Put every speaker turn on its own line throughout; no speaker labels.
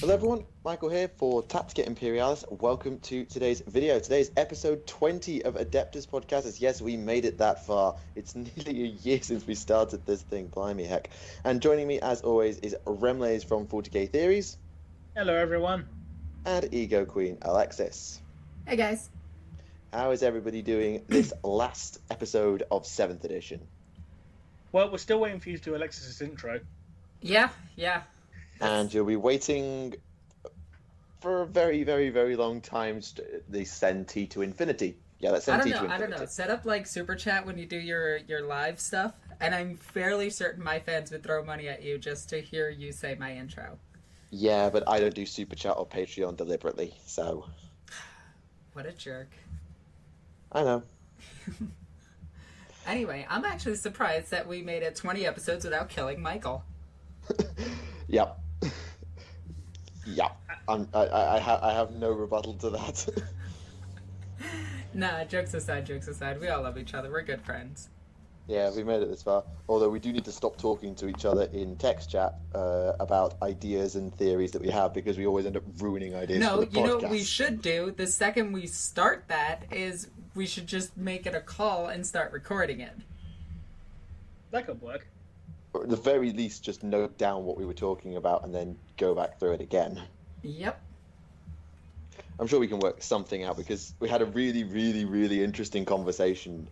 Hello everyone, Michael here for Tactica Imperialis. Welcome to today's video. Today's episode 20 of Adeptus Podcastus. Yes, we made it that far. It's nearly a year since we started this thing, blimey heck. And joining me as always is Remleiz from 40k Theories.
Hello everyone.
And Ego Queen Alexis.
Hey guys.
How is everybody doing this last episode of 7th edition?
Well, we're still waiting for you to do Alexis's intro.
Yeah.
And you'll be waiting for a very, very, very long time. They send T to infinity. Yeah, let's send T to infinity.
I don't know. Set up like super chat when you do your live stuff, and I'm fairly certain my fans would throw money at you just to hear you say my intro.
Yeah, but I don't do super chat or Patreon deliberately, so.
What a jerk.
I know.
Anyway, I'm actually surprised that we made it 20 episodes without killing Michael.
Yep. Yeah, I have no rebuttal to that.
Nah, jokes aside, we all love each other. We're good friends.
Yeah, we made it this far. Although we do need to stop talking to each other in text chat about ideas and theories that we have, because we always end up ruining ideas for the podcast.
No, you know what we should do the second we start that is we should just make it a call and start recording it.
That could work.
Or at the very least, just note down what we were talking about and then go back through it again.
Yep.
I'm sure we can work something out, because we had a really, really, really interesting conversation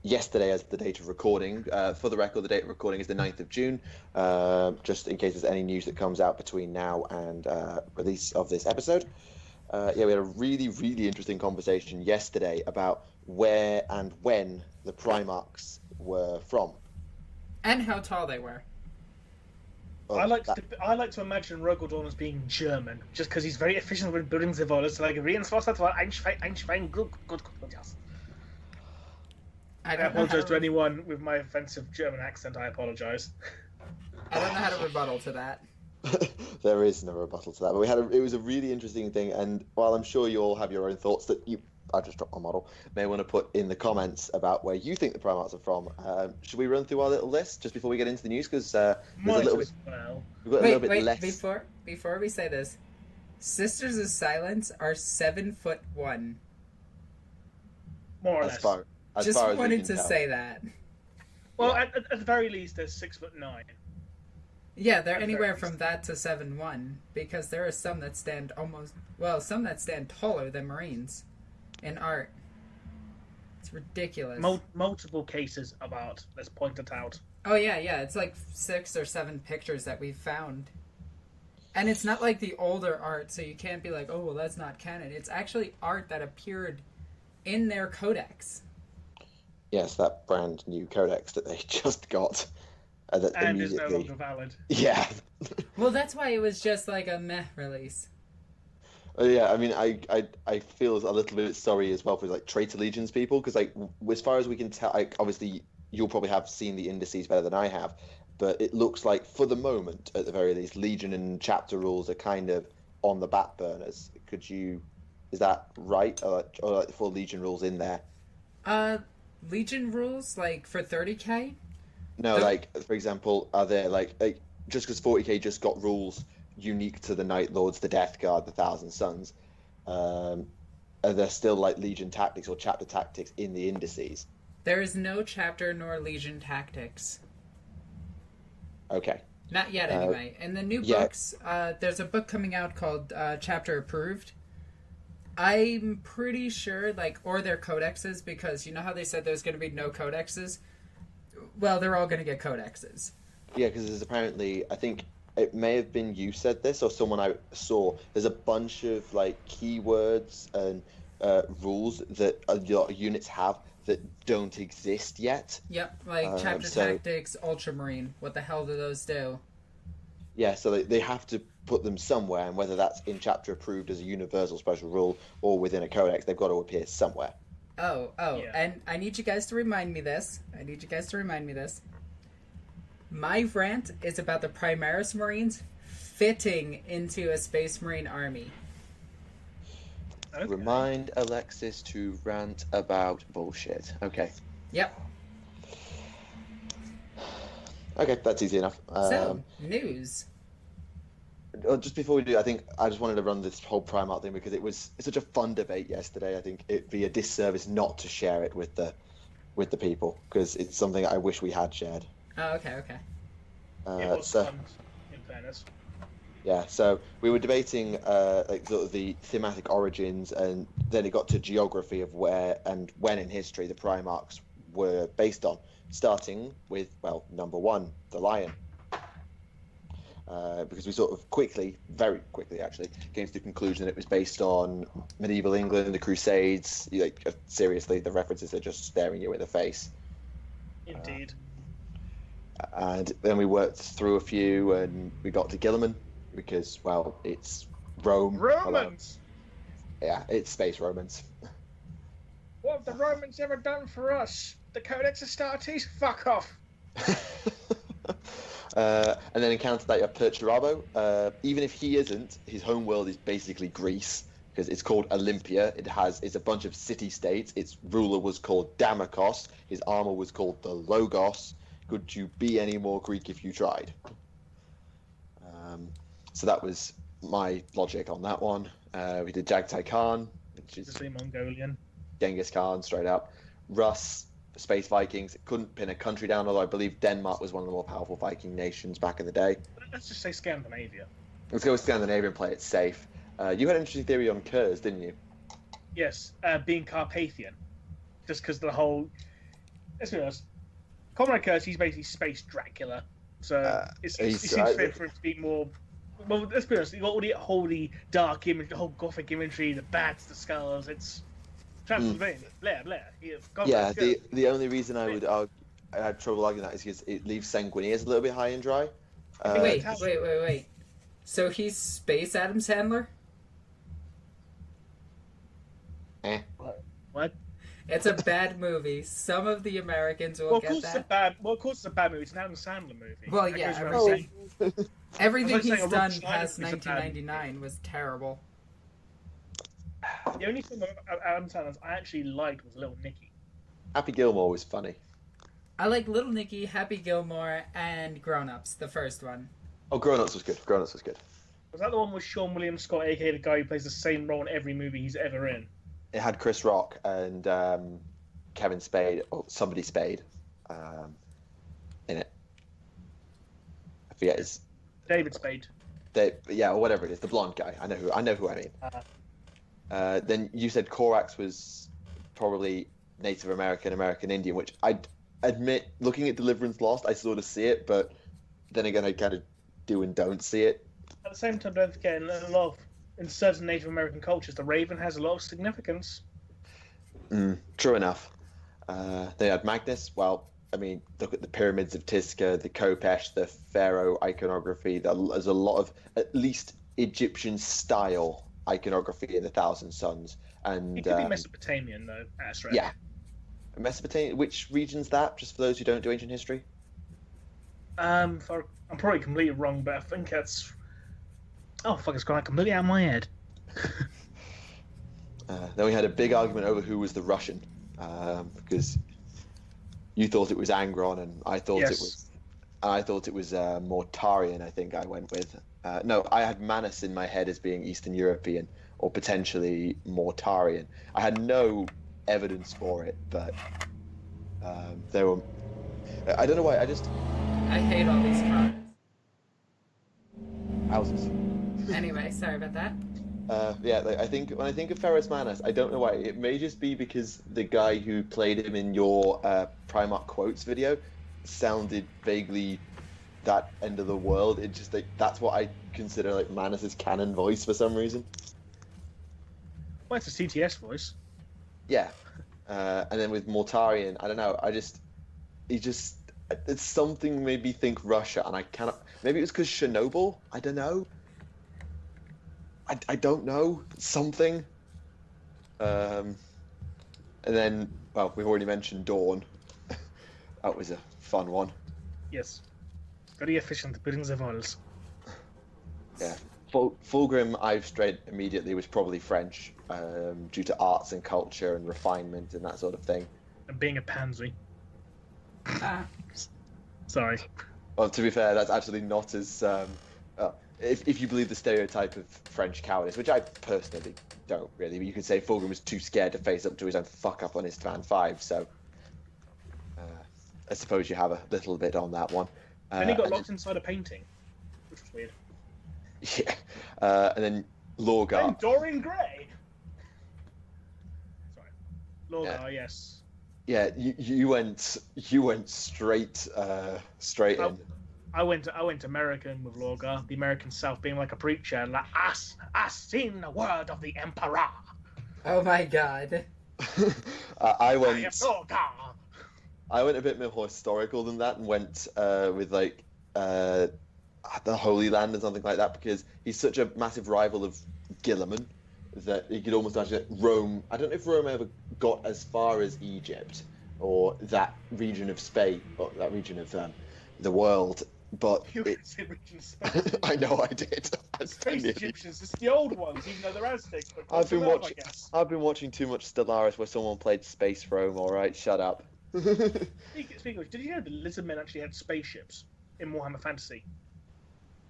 yesterday as the date of recording. For the record, the date of recording is the 9th of June, just in case there's any news that comes out between now and release of this episode. Yeah, we had a really, really interesting conversation yesterday about where and when the Primarchs were from.
And how tall they were.
I like to imagine Rogaldorn as being German, just because he's very efficient with building the walls. So like reinforced war Einstein, good. Yes. I apologize to anyone with my offensive German accent. I apologize.
I don't know how to rebuttal to that.
There is no rebuttal to that, but it was a really interesting thing, and while I'm sure you all have your own thoughts that I just dropped my model, may want to put in the comments about where you think the Primarchs are from. Should we run through our little list just before we get into the news? Because we've got a little bit less.
Before we say this, Sisters of Silence are 7'1".
More or less.
Just
far as
wanted to
tell.
say that.
Well, at the very least, they're 6'9".
Yeah, they're anywhere from that to 7'1", because there are some that stand some that stand taller than Marines in art. It's ridiculous.
Multiple cases of art. Let's point it out.
Oh yeah, it's like 6 or 7 pictures that we've found. And it's not like the older art, so you can't be like, oh, well, that's not canon. It's actually art that appeared in their codex.
Yes, that brand new codex that they just got.
And is no longer valid.
Yeah.
Well, that's why it was just like a meh release.
Yeah, I mean, I feel a little bit sorry as well for like traitor legions people, because like as far as we can tell, like obviously you'll probably have seen the indices better than I have, but it looks like for the moment, at the very least, legion and chapter rules are kind of on the back burners. Is that right? Or like the full legion rules in there?
Legion rules like for 30k?
No, like for example, are there like just because 40k just got rules unique to the Night Lords, the Death Guard, the Thousand Sons, are there still like Legion tactics or chapter tactics in the indices?
There is no chapter nor Legion tactics.
Okay.
Not yet, anyway. In the new books, there's a book coming out called Chapter Approved. I'm pretty sure, or their codexes, because you know how they said there's going to be no codexes? Well, they're all going to get codexes.
Yeah, because there's apparently, I think it may have been you said this or someone I saw, there's a bunch of like keywords and rules that your units have that don't exist yet.
Yep, like chapter tactics, ultramarine. What the hell do those do?
Yeah, so they have to put them somewhere, and whether that's in chapter approved as a universal special rule or within a codex, they've got to appear somewhere.
Oh, yeah. And I need you guys to remind me this. My rant is about the Primaris Marines fitting into a Space Marine army.
Okay. Remind Alexis to rant about bullshit. Okay.
Yep.
Okay, that's easy enough.
So, news.
Just before we do, I think I just wanted to run this whole Primarch thing because it's such a fun debate yesterday. I think it'd be a disservice not to share it with the people because it's something I wish we had shared.
Oh, okay.
It was fun, in fairness.
Yeah, so we were debating like sort of the thematic origins, and then it got to geography of where and when in history the Primarchs were based on, starting with, well, number one, the Lion. Because we sort of very quickly actually, came to the conclusion that it was based on medieval England, the Crusades. Seriously, the references are just staring you in the face.
Indeed.
And then we worked through a few, and we got to Guilliman, because, well, it's Rome.
Romans!
Yeah, it's space Romans.
What have the Romans ever done for us? The Codex Astartes? Fuck off!
And then in counter that you have Perturabo. Even if he isn't, his home world is basically Greece, because it's called Olympia. It's a bunch of city-states. Its ruler was called Damakos. His armor was called the Logos. Could you be any more Greek if you tried? So that was my logic on that one. We did Jagtai Khan, which is
the Mongolian.
Genghis Khan, straight up. Rus, Space Vikings. It couldn't pin a country down, although I believe Denmark was one of the more powerful Viking nations back in the day.
Let's just say Scandinavia.
Let's go with Scandinavia and play it safe. You had an interesting theory on Kurz, didn't you?
Yes, being Carpathian. Just because the whole... Let's be honest. Conrad Kurz, he's basically Space Dracula. So it seems fair for him to be more... Well, let's be honest. You've got all the holy, dark image, the whole gothic imagery, the bats, the skulls. It's Transylvania. Blair.
Yeah, the only reason I had trouble arguing that is because it leaves Sanguinius a little bit high and dry.
Wait. So he's Space Adam Sandler?
What?
It's a bad movie. Some of the Americans will get that.
Of course it's a bad movie. It's an Adam Sandler movie.
Well, yeah. Everything he's done past 1999 was terrible.
The only thing about Adam Sandler I actually liked was Little Nicky.
Happy Gilmore was funny.
I like Little Nicky, Happy Gilmore, and Grown Ups, the first one.
Oh, Grown Ups was good.
Was that the one with Sean William Scott, aka the guy who plays the same role in every movie he's ever in?
It had Chris Rock and Kevin Spade, or somebody Spade, in it. I forget his...
David Spade.
Yeah, or whatever it is, the blonde guy. I know who I mean. Then you said Korax was probably Native American, American Indian, which I admit, looking at Deliverance Lost, I sort of see it, but then again, I kind of do and don't see it.
At the same time, don't forget, in certain Native American cultures, the raven has a lot of significance.
True enough. They had Magnus. Well, I mean, look at the pyramids of Tizca, the Kopesh, the Pharaoh iconography. There's a lot of at least Egyptian-style iconography in the Thousand Suns. And
it could be Mesopotamian, though. That's right.
Yeah. Mesopotamia. Which region's that? Just for those who don't do ancient history.
I'm probably completely wrong, but I think that's... Oh, fuck, it's gone completely out of my head.
Then we had a big argument over who was the Russian, because you thought it was Angron, and I thought it was Mortarian. I think I went with. No, I had Manus in my head as being Eastern European or potentially Mortarian. I had no evidence for it, but there were. I don't know why.
I hate all these cards.
Houses.
Anyway, sorry about that.
I think when I think of Ferrus Manus, I don't know why. It may just be because the guy who played him in your Primarch quotes video sounded vaguely that end of the world. It just that's what I consider like Manus's canon voice for some reason.
Well, it's a CTS voice.
Yeah, and then with Mortarian, I don't know. It's something made me think Russia, and I cannot. Maybe it was because Chernobyl. I don't know. I don't know. Something. And then, well, we've already mentioned Dawn. That was a fun one.
Yes. Very efficient, building the walls.
Yeah. Fulgrim, I've straight immediately was probably French, due to arts and culture and refinement and that sort of thing.
And being a pansy. Sorry.
Well, to be fair, that's actually not as... if you believe the stereotype of French cowardice, which I personally don't really, but you could say Fulgrim was too scared to face up to his own fuck up on his Fan 5, so I suppose you have a little bit on that one.
And he got locked inside a painting, which was weird.
Yeah, and then Lorgar.
And Dorian Gray. Sorry, Lorgar, yes.
Yeah, you went straight in.
I went American with Lorgar, the American South being like a preacher, like I seen the word of the Emperor.
Oh my god.
I
am Lorgar.
I went a bit more historical than that and went with like the Holy Land and something like that, because he's such a massive rival of Guilliman that he could almost imagine that Rome. I don't know if Rome ever got as far as Egypt or that region of Spain or that region of the world. But
you could say region of Spain.
I know I did.
Space Egyptians, it's the old ones, even though they're Aztecs. But
I've been watching too much Stellaris, where someone played Space Rome. All right, shut up.
Speaking of, did you know the lizardmen actually had spaceships in Warhammer Fantasy?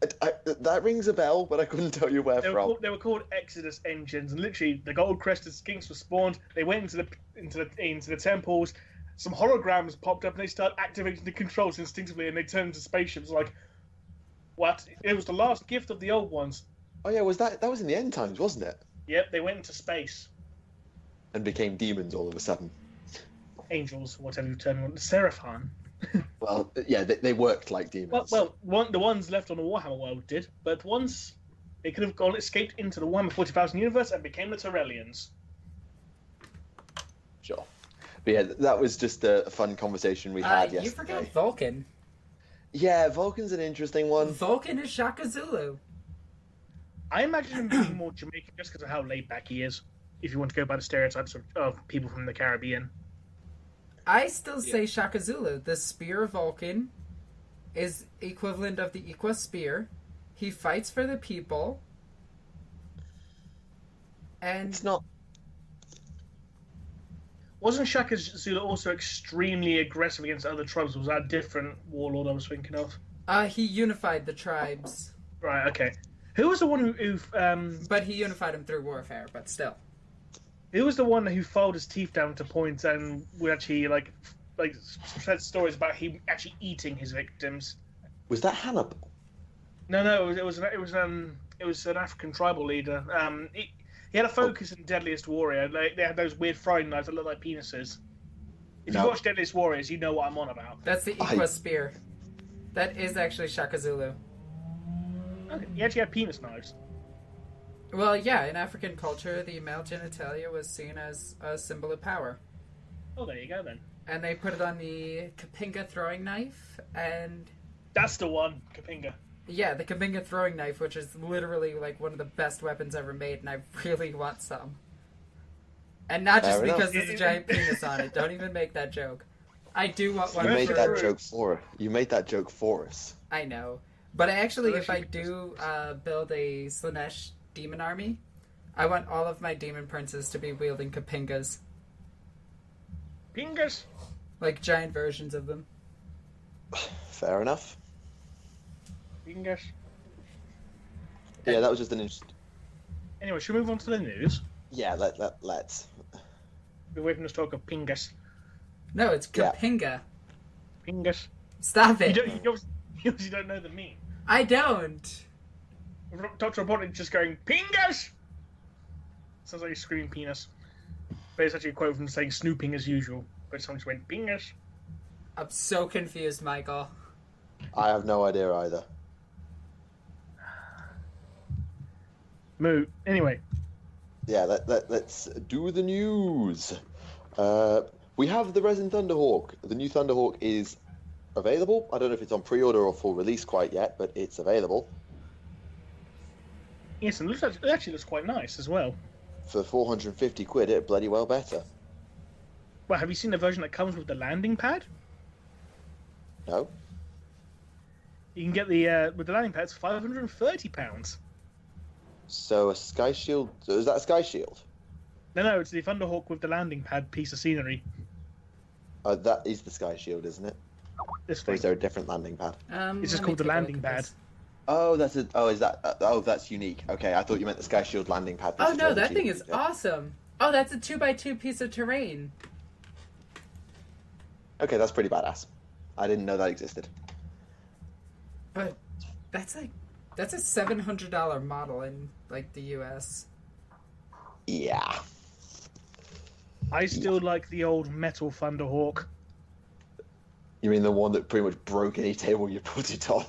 That rings a bell, but I couldn't tell you where from.
They were called Exodus engines, and literally the gold-crested skinks were spawned. They went into the temples. Some holograms popped up, and they started activating the controls instinctively, and they turned into spaceships. Like, what? It was the last gift of the old ones.
Oh yeah, that was in the end times, wasn't it?
Yep, they went into space
and became demons all of a sudden.
Angels, whatever you turn them on. Seraphon.
Well, yeah, they worked like demons.
The ones left on the Warhammer world did, but once they could have escaped into the Warhammer 40,000 universe and became the Tyrellians.
Sure. But yeah, that was just a fun conversation we had yesterday.
You forgot Vulcan.
Yeah, Vulcan's an interesting one.
Vulcan is Shaka Zulu.
I imagine him being more Jamaican just because of how laid back he is, if you want to go by the stereotypes of people from the Caribbean.
I still say Shaka Zulu. The Spear of Vulcan is equivalent of the Iqua Spear. He fights for the people. And
it's not...
Wasn't Shaka Zulu also extremely aggressive against other tribes? Was that a different warlord I was thinking of?
He unified the tribes.
Right, okay. Who was the one who
But he unified them through warfare, but still.
Who was the one who filed his teeth down to points and would actually like said stories about him actually eating his victims?
Was that Hannibal?
No, it was an African tribal leader. He had a focus in Deadliest Warrior. Like, they had those weird throwing knives that look like penises. If you watch Deadliest Warriors, you know what I'm on about.
That's the Iqua Spear. That is actually Shaka Zulu.
Okay, he actually had penis knives.
Well, yeah, in African culture, the male genitalia was seen as a symbol of power.
Oh, there you go, then.
And they put it on the Kapinga throwing knife, and...
That's the one, Kapinga.
Yeah, the Kapinga throwing knife, which is literally, like, one of the best weapons ever made, and I really want some. And not just because there's a giant penis on it. Don't even make that joke. I do want one.
You made that joke for us.
I know. But actually, if I do build a Slanesh demon army, I want all of my demon princes to be wielding Kapingas.
Pingas?
Like giant versions of them.
Fair enough.
Pingas?
Yeah, that was just an interesting...
Anyway, should we move on to the news?
Yeah, let's.
We're waiting to talk of Pingas.
No, it's Kapinga.
Yeah. Pingas.
Stop it.
You obviously don't know the meme.
I don't.
Dr. Robotnik just going, Pingas! Sounds like he's screaming penis. But it's actually a quote from saying snooping as usual. But someone just went, Pingas.
I'm so confused, Michael.
I have no idea either.
Moo. Anyway.
Yeah, let's do the news. We have the Resin Thunderhawk. The new Thunderhawk is available. I don't know if it's on pre-order or full release quite yet, but it's available.
Yes, and it actually looks quite nice as well.
For 450 quid, it bloody well better.
Well, have you seen the version that comes with the landing pad?
No.
You can get the with the landing pad, it's £530.
So a Sky Shield... Is that a Sky Shield?
No, it's the Thunderhawk with the landing pad piece of scenery.
That is the Sky Shield, isn't it?
This
Or
thing.
is there a different landing pad?
It's just called the landing pad.
Oh, is that? That's unique. Okay, I thought you meant the Sky Shield landing pad.
Oh no, that thing is awesome. Oh, that's a 2x2 piece of terrain.
Okay, that's pretty badass. I didn't know that existed.
But that's a $700 model in like the US.
Yeah.
I still like the old metal Thunderhawk.
You mean the one that pretty much broke any table you put it on?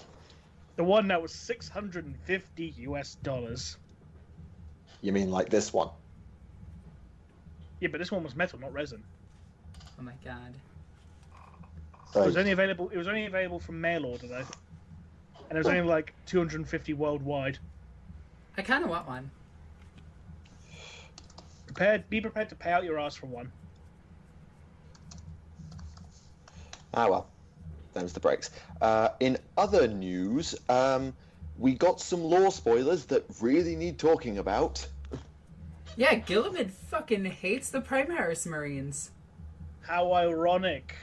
The one that was $650.
You mean like this one?
Yeah, but this one was metal, not resin.
Oh my god.
It was only available from mail order though, and it was only like 250 worldwide.
I kind of want one.
Be prepared to pay out your ass for one.
Ah well, them's the breaks. In other news, we got some lore spoilers that really need talking about.
Yeah, Gilliman fucking hates the Primaris Marines.
How ironic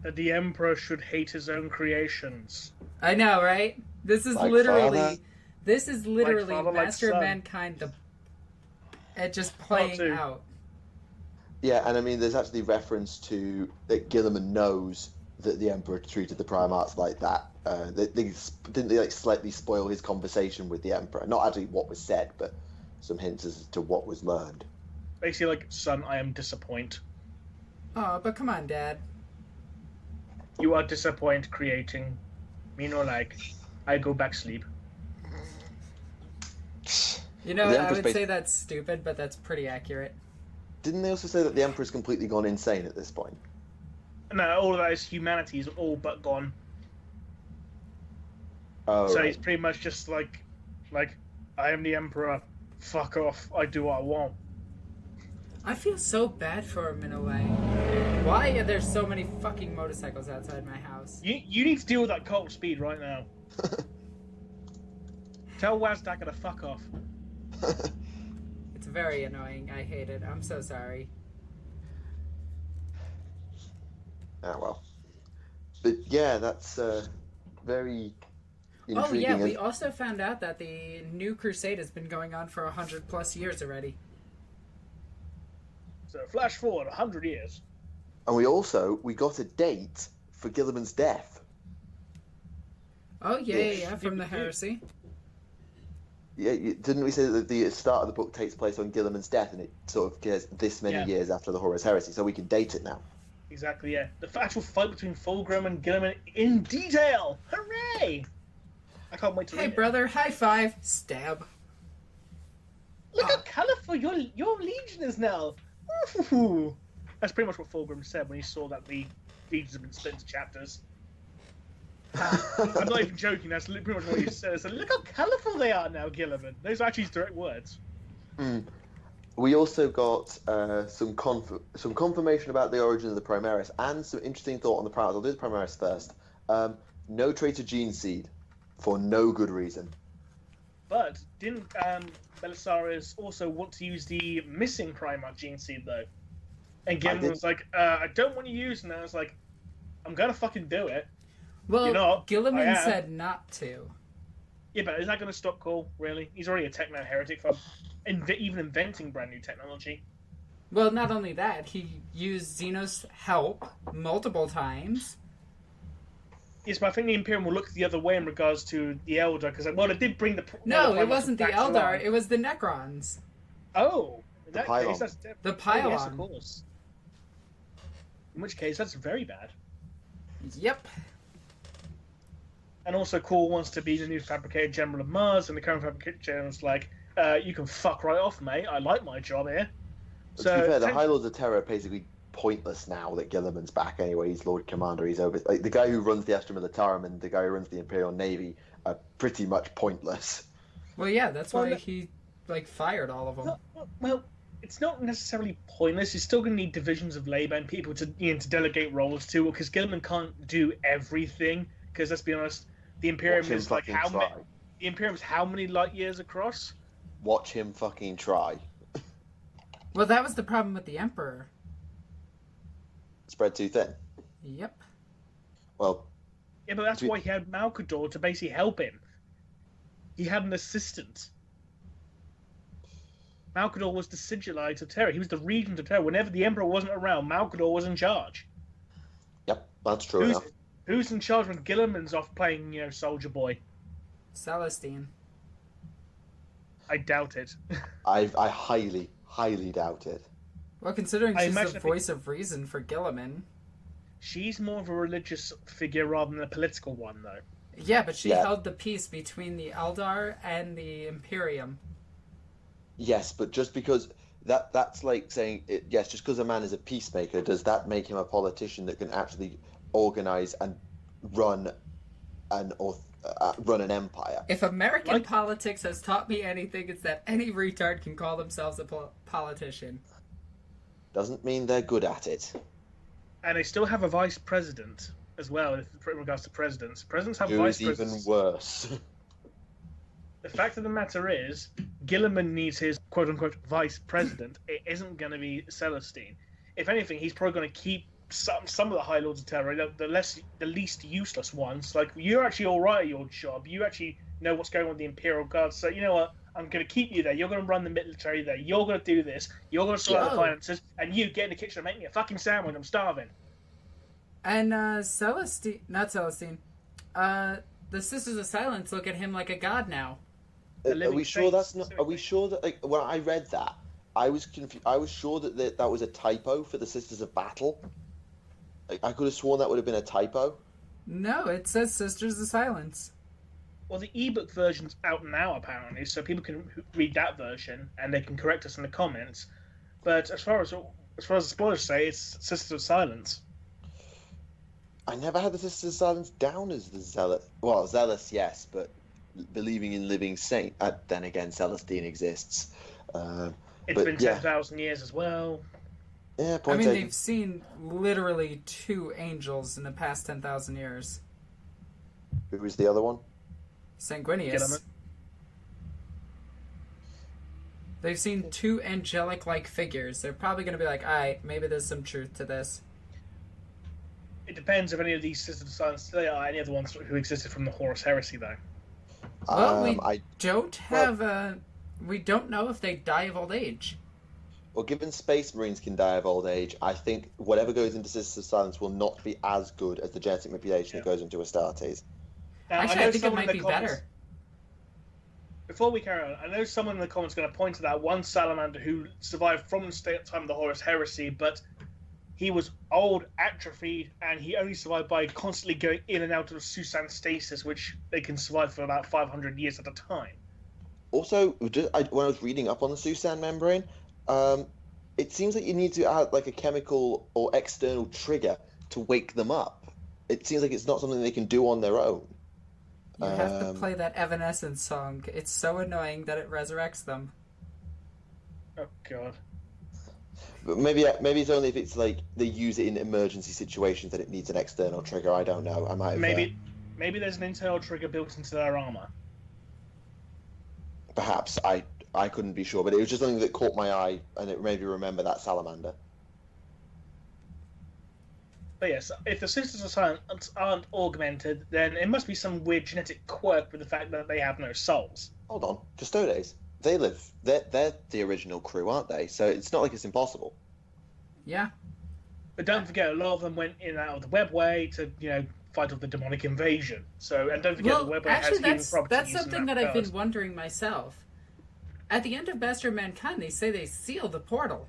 that the Emperor should hate his own creations.
I know, right? This is
Like
literally
Father, like
Master of
son.
Mankind at just playing out.
Yeah, and I mean, there's actually reference to that Gilliman knows that the Emperor treated the Primarchs like that. Didn't they like slightly spoil his conversation with the Emperor? Not actually what was said, but some hints as to what was learned.
Basically, like, son, I am disappointed.
Oh, but come on, Dad.
You are disappointed creating. Me no like. I go back sleep.
You know,
The
I
Emperor's
would say that's stupid, but that's pretty accurate.
Didn't they also say that the Emperor's completely gone insane at this point?
No, all of that is humanity is all but gone.
Oh,
So
right.
he's pretty much just like, I am the Emperor. Fuck off. I do what I want.
I feel so bad for him in a way. Why are there so many fucking motorcycles outside my house?
You need to deal with that cult speed right now. Tell Wazdaka to fuck off.
It's very annoying. I hate it. I'm so sorry.
Ah, well. But yeah, that's very
Oh
intriguing.
yeah, we also found out that the new crusade has been going on for 100+ years already.
So flash forward 100 years.
And we got a date for Gilliman's death.
Oh yeah,
Yes.
yeah, from the heresy.
Yeah, didn't we say that the start of the book takes place on Gilliman's death, and it sort of gets this many years after the Horus Heresy, so we can date it now.
Exactly, yeah. The actual fight between Fulgrim and Gilliman in detail. Hooray! I can't wait to
Hey
read it.
brother, high five, stab.
Look how colourful your Legion is now. Ooh. That's pretty much what Fulgrim said when he saw that the Legions have been split into chapters. I'm not even joking. That's pretty much what he said. So look how colourful they are now, Gilliman. Those are actually his direct words.
We also got some confirmation about the origin of the Primaris, and some interesting thought on the Primaris. I'll do the Primaris first. No traitor gene seed, for no good reason.
But didn't Belisarius also want to use the missing Primarch gene seed though? And Gilliman was like, I don't want to use it. And I was like, I'm gonna fucking do it.
Well,
You know,
Gilliman
I am.
said not to.
Yeah, but is that gonna stop Cole, really? He's already a techno heretic for even inventing brand new technology.
Well, not only that, he used Xenos' help multiple times.
Yes, but I think the Imperium will look the other way in regards to the Elder, because, well, it did bring the...
No,
the
it wasn't the
back to
Eldar,
life.
it was the Necrons.
Oh, in that
Pylon.
case, that's...
The
Oh,
Pylon.
yes, of course. In which case, that's very bad.
Yep.
And also, Cole wants to be the new Fabricator General of Mars, and the current Fabricator General's like, you can fuck right off, mate. I like my job here.
But to be fair, the High Lords of Terror are basically pointless now that Gilliman's back anyway. He's Lord Commander. He's over. Like, the guy who runs the Astra Militarum and the guy who runs the Imperial Navy are pretty much pointless.
Well, yeah, that's why
Well,
he, fired all of them.
Well, it's not necessarily pointless. You're still going to need divisions of labor and people to to delegate roles to, because Gilliman can't do everything. Because let's be honest, the Imperium
Watch him
is like
fucking
how
try.
many? The Imperium's how many light years across?
Watch him fucking try.
Well, that was the problem with the Emperor.
Spread too thin.
Yep.
Well,
Yeah, but that's why he had Malkador to basically help him. He had an assistant. Malcador was the Sigillite of Terror. He was the regent of Terror. Whenever the Emperor wasn't around, Malcador was in charge.
Yep, that's true enough.
Who's in charge when Guilliman's off playing, Soldier Boy?
Celestine.
I doubt it.
I highly, highly doubt it.
Well, considering she's the voice of reason for Guilliman.
She's more of a religious figure rather than a political one, though.
Yeah, but she held the peace between the Eldar and the Imperium.
Yes, but just because that's like saying, yes, just because a man is a peacemaker, does that make him a politician that can actually organize and run an empire?
If American politics has taught me anything, it's that any retard can call themselves a politician.
Doesn't mean they're good at it.
And they still have a vice president as well, in regards to presidents. Presidents have vice presidents.
Even worse.
The fact of the matter is, Guilliman needs his quote-unquote vice president. It isn't going to be Celestine. If anything, he's probably going to keep some of the High Lords of Terror, the least useless ones. Like, you're actually all right at your job. You actually know what's going on with the Imperial Guard. So, you know what? I'm going to keep you there. You're going to run the military there. You're going to do this. You're going to sort out the finances. And you get in the kitchen and make me a fucking sandwich. I'm starving.
And Celestine, not Celestine, the Sisters of Silence look at him like a god now.
Are we sure that's not? Are we sure that, like, when I read that, I was confused. I was sure that was a typo for the Sisters of Battle. Like, I could have sworn that would have been a typo.
No, it says Sisters of Silence.
Well, the ebook version's out now, apparently, so people can read that version and they can correct us in the comments. But as far as the spoilers say, it's Sisters of Silence.
I never had the Sisters of Silence down as the Zealot. Well, Zealous, yes, but believing in living saint. Then again, Celestine exists.
It's been 10,000 years as well.
Yeah,
I mean, they've seen literally 2 angels in the past 10,000 years.
Who was the other one?
Sanguinius. They've seen 2 angelic-like figures. They're probably going to be like, alright, maybe there's some truth to this.
It depends if any of these Sisters of Silence today are any other ones who existed from the Horus Heresy, though.
Well, we don't know if they die of old age.
Well, given Space Marines can die of old age, I think whatever goes into Sisters of Silence will not be as good as the genetic manipulation that goes into Astartes.
Now,
actually, I think it might be better.
Before we carry on, I know someone in the comments is going to point to that one salamander who survived from the time of the Horus Heresy, but he was old, atrophied, and he only survived by constantly going in and out of Susan stasis, which they can survive for about 500 years at a time.
Also, when I was reading up on the Susan membrane, it seems like you need to add like a chemical or external trigger to wake them up. It seems like it's not something they can do on their own.
You have to play that Evanescence song. It's so annoying that it resurrects them.
Oh, God.
But maybe it's only if it's like they use it in emergency situations that it needs an external trigger. I don't know. I might have,
maybe there's an internal trigger built into their armor.
Perhaps. I couldn't be sure, but it was just something that caught my eye, and it made me remember that salamander.
But yes, if the Sisters of Silence aren't augmented, then it must be some weird genetic quirk with the fact that they have no souls.
Hold on, Custodes. They live. They're the original crew, aren't they? So it's not like it's impossible.
Yeah.
But don't forget, a lot of them went in and out of the webway to, fight off the demonic invasion. So, and don't forget, the webway has healing properties.
That's something that I've been wondering myself. At the end of Master of Mankind, they say they seal the portal.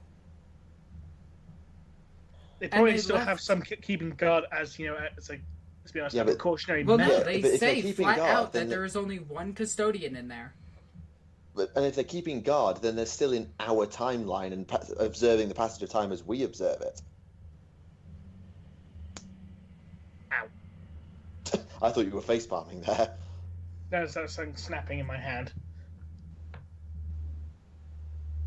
They probably still have some keeping guard as, it's like, let's be honest, a precautionary
measure.
Well,
no, they say flat out that there is only one custodian in there.
And if they're keeping guard, then they're still in our timeline and observing the passage of time as we observe it.
Ow.
I thought you were facepalming there.
No, that was something snapping in my hand.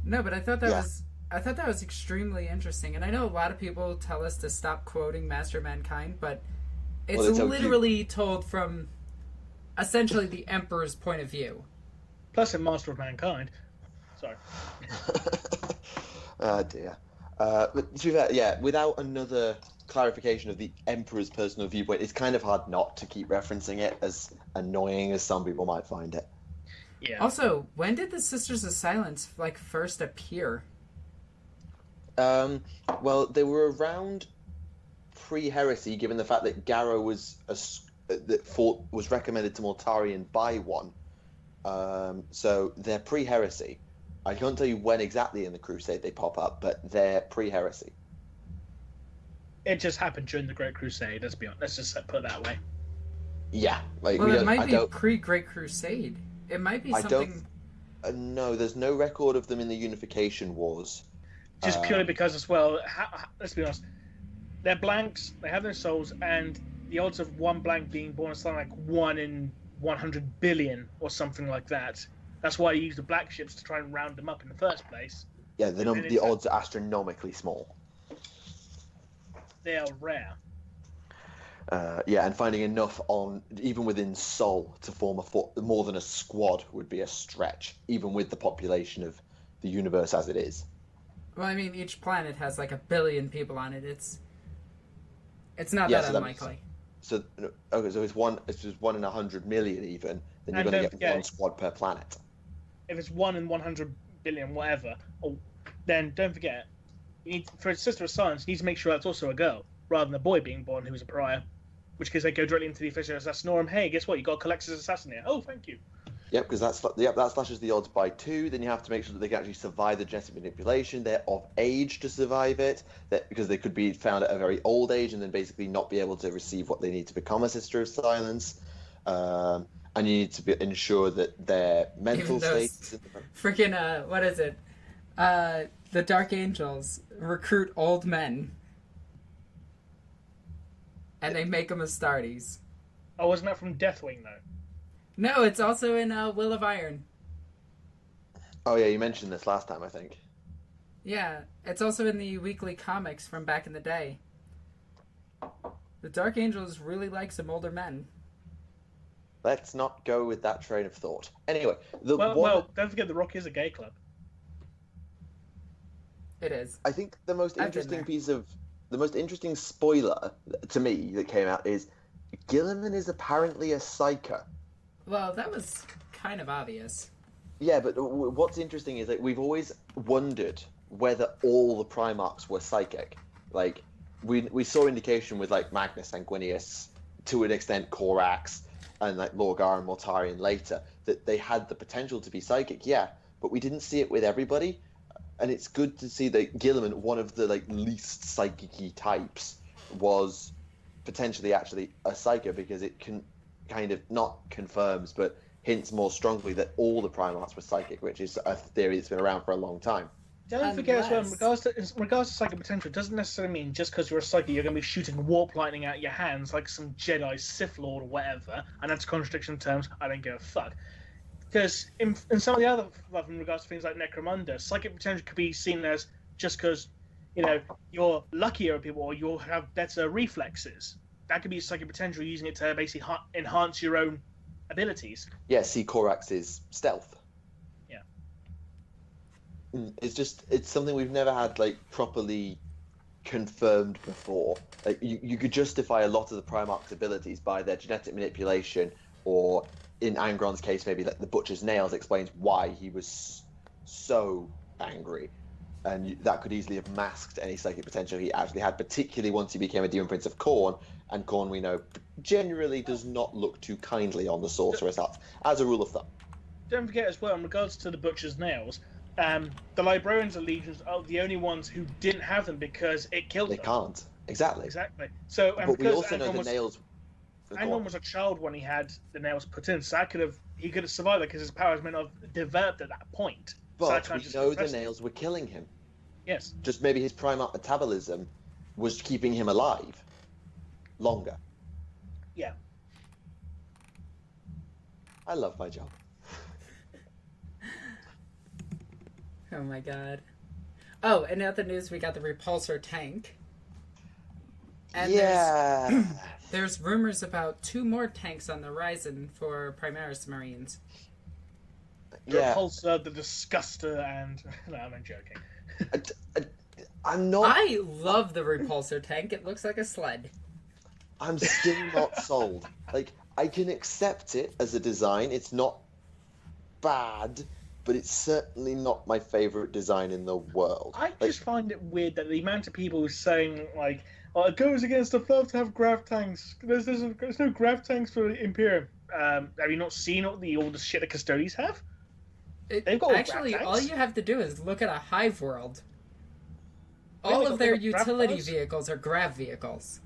No, but I thought that was extremely interesting, and I know a lot of people tell us to stop quoting Master of Mankind, but it's literally told from essentially the Emperor's point of view.
Plus in Master of Mankind. Sorry.
Oh dear. But to be fair, without another clarification of the Emperor's personal viewpoint, it's kind of hard not to keep referencing it, as annoying as some people might find it.
Yeah.
Also, when did the Sisters of Silence first appear?
Well, they were around pre-heresy, given the fact that Garrow was recommended to Mortarion by one. So they're pre-heresy. I can't tell you when exactly in the Crusade they pop up, but they're pre-heresy.
It just happened during the Great Crusade. Let's be honest. Let's just put it that way.
Yeah,
it might be pre-Great Crusade. It might be something.
No, there's no record of them in the Unification Wars.
Just purely because, as well, let's be honest, they're blanks. They have their souls, and the odds of one blank being born is something like 1 in 100 billion or something like that. That's why you use the black ships to try and round them up in the first place.
Yeah, the odds are astronomically small.
They are rare.
And finding enough even within Sol to form more than a squad would be a stretch, even with the population of the universe as it is.
Well, I mean, each planet has 1 billion people on it. It's not that unlikely.
So it's just 1 in 100 million even. Then you're going to get one squad per planet.
If it's 1 in 100 billion, whatever, then don't forget, for a Sister of Silence, you need to make sure that's also a girl, rather than a boy being born who's a pariah. Which case they go directly into the official assassinorum. Hey, guess what? You got Alexis assassin here. Oh, thank you.
Yep, because that slashes the odds by 2. Then you have to make sure that they can actually survive the genetic manipulation. They're of age to survive it, because they could be found at a very old age and then basically not be able to receive what they need to become a Sister of Silence. And you need to ensure that their mental state.
Freaking what is it? The Dark Angels recruit old men. And they make them Astartes.
Oh, wasn't that from Deathwing, though?
No, it's also in Will of Iron.
Oh, yeah, you mentioned this last time, I think.
Yeah, it's also in the weekly comics from back in the day. The Dark Angels really like some older men.
Let's not go with that train of thought. Anyway,
don't forget The Rock is a gay club.
It is.
I think the most interesting spoiler to me that came out is Guilliman is apparently a psyker.
Well, that was kind of obvious.
Yeah, but what's interesting is that we've always wondered whether all the Primarchs were psychic. We saw indication with Magnus Sanguinius, to an extent Corax, and Lorgar and Mortarion later, that they had the potential to be psychic. Yeah, but we didn't see it with everybody. And it's good to see that Guilliman, one of the least psychic-y types, was potentially actually a psyker, because it can kind of not confirms but hints more strongly that all the Primarchs were psychic, which is a theory that's been around for a long time.
Don't forget as well, in regards to psychic potential, it doesn't necessarily mean just because you're a psychic you're going to be shooting warp lightning out your hands like some Jedi Sith Lord or whatever, and that's contradiction terms. I don't give a fuck. Because in some of the other stuff, in regards to things like Necromunda, psychic potential could be seen as just because, you're luckier people or you'll have better reflexes. That could be psychic potential, using it to basically enhance your own abilities.
Yeah, see Corax's stealth.
Yeah.
It's something we've never had properly confirmed before. You could justify a lot of the Primarch's abilities by their genetic manipulation, or in Angron's case, maybe the Butcher's Nails explains why he was so angry, and that could easily have masked any psychic potential he actually had, particularly once he became a Demon Prince of Khorne, and Khorne, we know, generally does not look too kindly on the sorceress as a rule of thumb.
Don't forget as well, in regards to the Butcher's Nails, the Librarians of Legions are the only ones who didn't have them because it killed them.
They can't. Exactly.
So,
but we also know the nails...
Angron was a child when he had the nails put in, so he could have survived that because his powers may not have developed at that point.
But we know the nails were killing him.
Yes.
Just maybe his Primarch metabolism was keeping him alive longer.
Yeah.
I love my job.
Oh my god. Oh, in other news, we got the Repulsor tank. And there's rumors about 2 more tanks on the horizon for Primaris Marines.
The Repulsor, the Disguster, and... No, I'm joking.
I'm not...
I love the Repulsor tank. It looks like a sled.
I'm still not sold. I can accept it as a design. It's not bad, but it's certainly not my favorite design in the world.
I just find it weird that the amount of people who are saying, like, oh, it goes against the flow to have grav tanks. There's no grav tanks for Imperium. Have you not seen all the shit the Custodies have? They've got
actually, all you have to do is look at a Hive world. All of their utility vehicles are grav vehicles.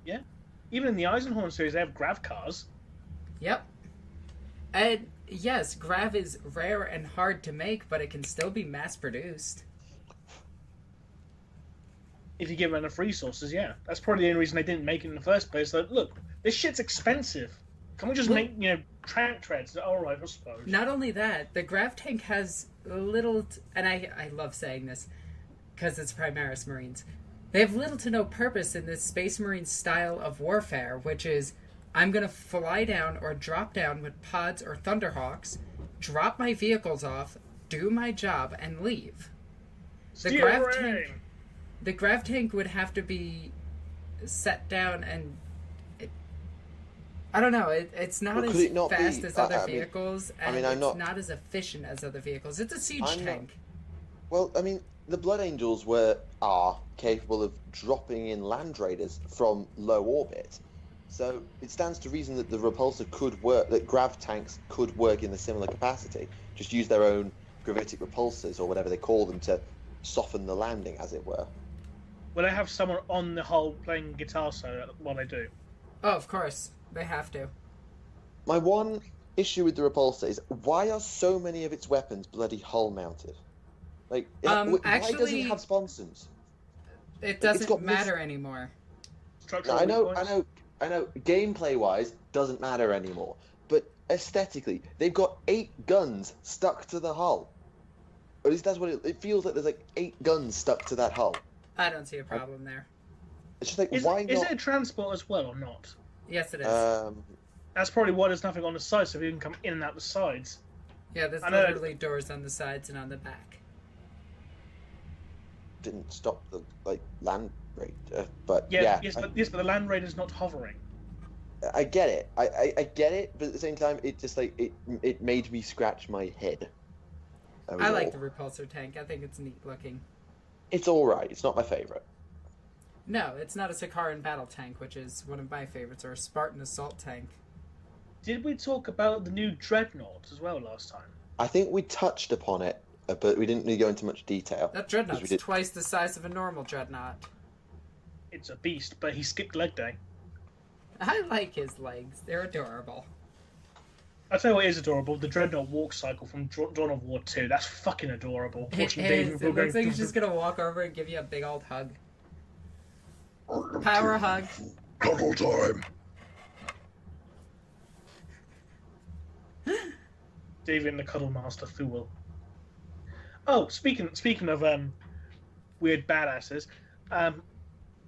Yeah. Even in the Eisenhorn series, they have grav cars.
Yep. And yes, grav is rare and hard to make, but it can still be mass-produced.
If you give them enough resources, yeah. That's probably the only reason they didn't make it in the first place. Like, look, this shit's expensive. Can we just make, tank treads? All right, I suppose.
Not only that, the grav tank has little... and I love saying this, because it's Primaris Marines. They have little to no purpose in this Space Marine style of warfare, which is, I'm going to fly down or drop down with pods or Thunderhawks, drop my vehicles off, do my job, and leave. The grav tank would have to be set down and... I don't know, it's not as fast as other vehicles, and it's not as efficient as other vehicles. It's a siege tank.
Well, I mean, the Blood Angels are capable of dropping in Land Raiders from low orbit. So it stands to reason that the repulsor could work, that grav tanks could work in a similar capacity. Just use their own gravitic repulsors, or whatever they call them, to soften the landing, as it were.
Will I have someone on the hull playing guitar solo while I do?
Oh, of course. They have to.
My one issue with the repulsor is, why are so many of its weapons bloody hull mounted? Like, why does it have sponsons?
It doesn't matter anymore.
I know. Gameplay wise, doesn't matter anymore. But aesthetically, they've got 8 guns stuck to the hull. Or at least that's what it feels like. There's like 8 guns stuck to that hull.
I don't see a problem there.
It's just like, why not?
Is it a transport as well or not?
Yes, it is.
That's probably why there's nothing on the sides, so you can come in and out the sides.
Yeah, there's literally doors on the sides and on the back.
Didn't stop the Land Raider, but
yes, but the Land Raider's not hovering.
I get it. I get it, but at the same time, it just it made me scratch my head.
I like the repulsor tank. I think it's neat looking.
It's all right. It's not my favorite.
No, it's not a Sakaran battle tank, which is one of my favorites, or a Spartan assault tank.
Did we talk about the new Dreadnought as well last time?
I think we touched upon it, but we didn't really go into much detail.
That Dreadnought's twice the size of a normal Dreadnought.
It's a beast, but he skipped leg day.
I like his legs. They're adorable.
I'll tell you what is adorable, the Dreadnought walk cycle from Dawn of War 2. That's fucking adorable.
It looks like he's just going to walk over and give you a big old hug. Power hug.
Cuddle time.
David the Cuddle Master Fool. Oh, speaking of weird badasses,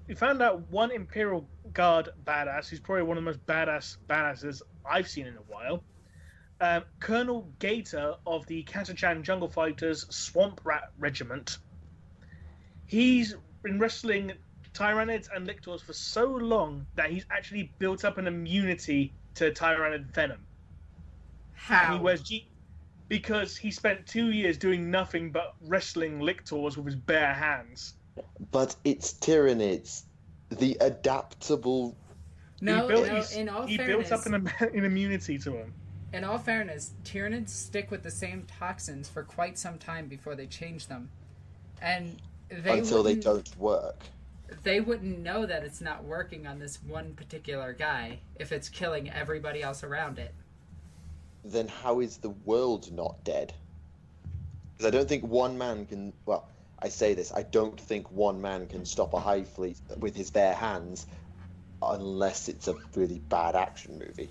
we found out one Imperial Guard badass who's probably one of the most badasses I've seen in a while. Colonel Gator of the Catachan Jungle Fighters Swamp Rat Regiment. He's been wrestling Tyranids and Lictors for so long that he's actually built up an immunity to Tyranid venom.
How?
And he wears because he spent 2 years doing nothing but wrestling Lictors with his bare hands.
But it's Tyranids, the adaptable.
No,
he built up an immunity to him.
In all fairness, Tyranids stick with the same toxins for quite some time before they change them, and
until they don't work.
They wouldn't know that it's not working on this one particular guy if it's killing everybody else around it.
Then how is the world not dead? Because I don't think one man can... Well, I say this. I don't think one man can stop a Hive fleet with his bare hands unless it's a really bad action movie.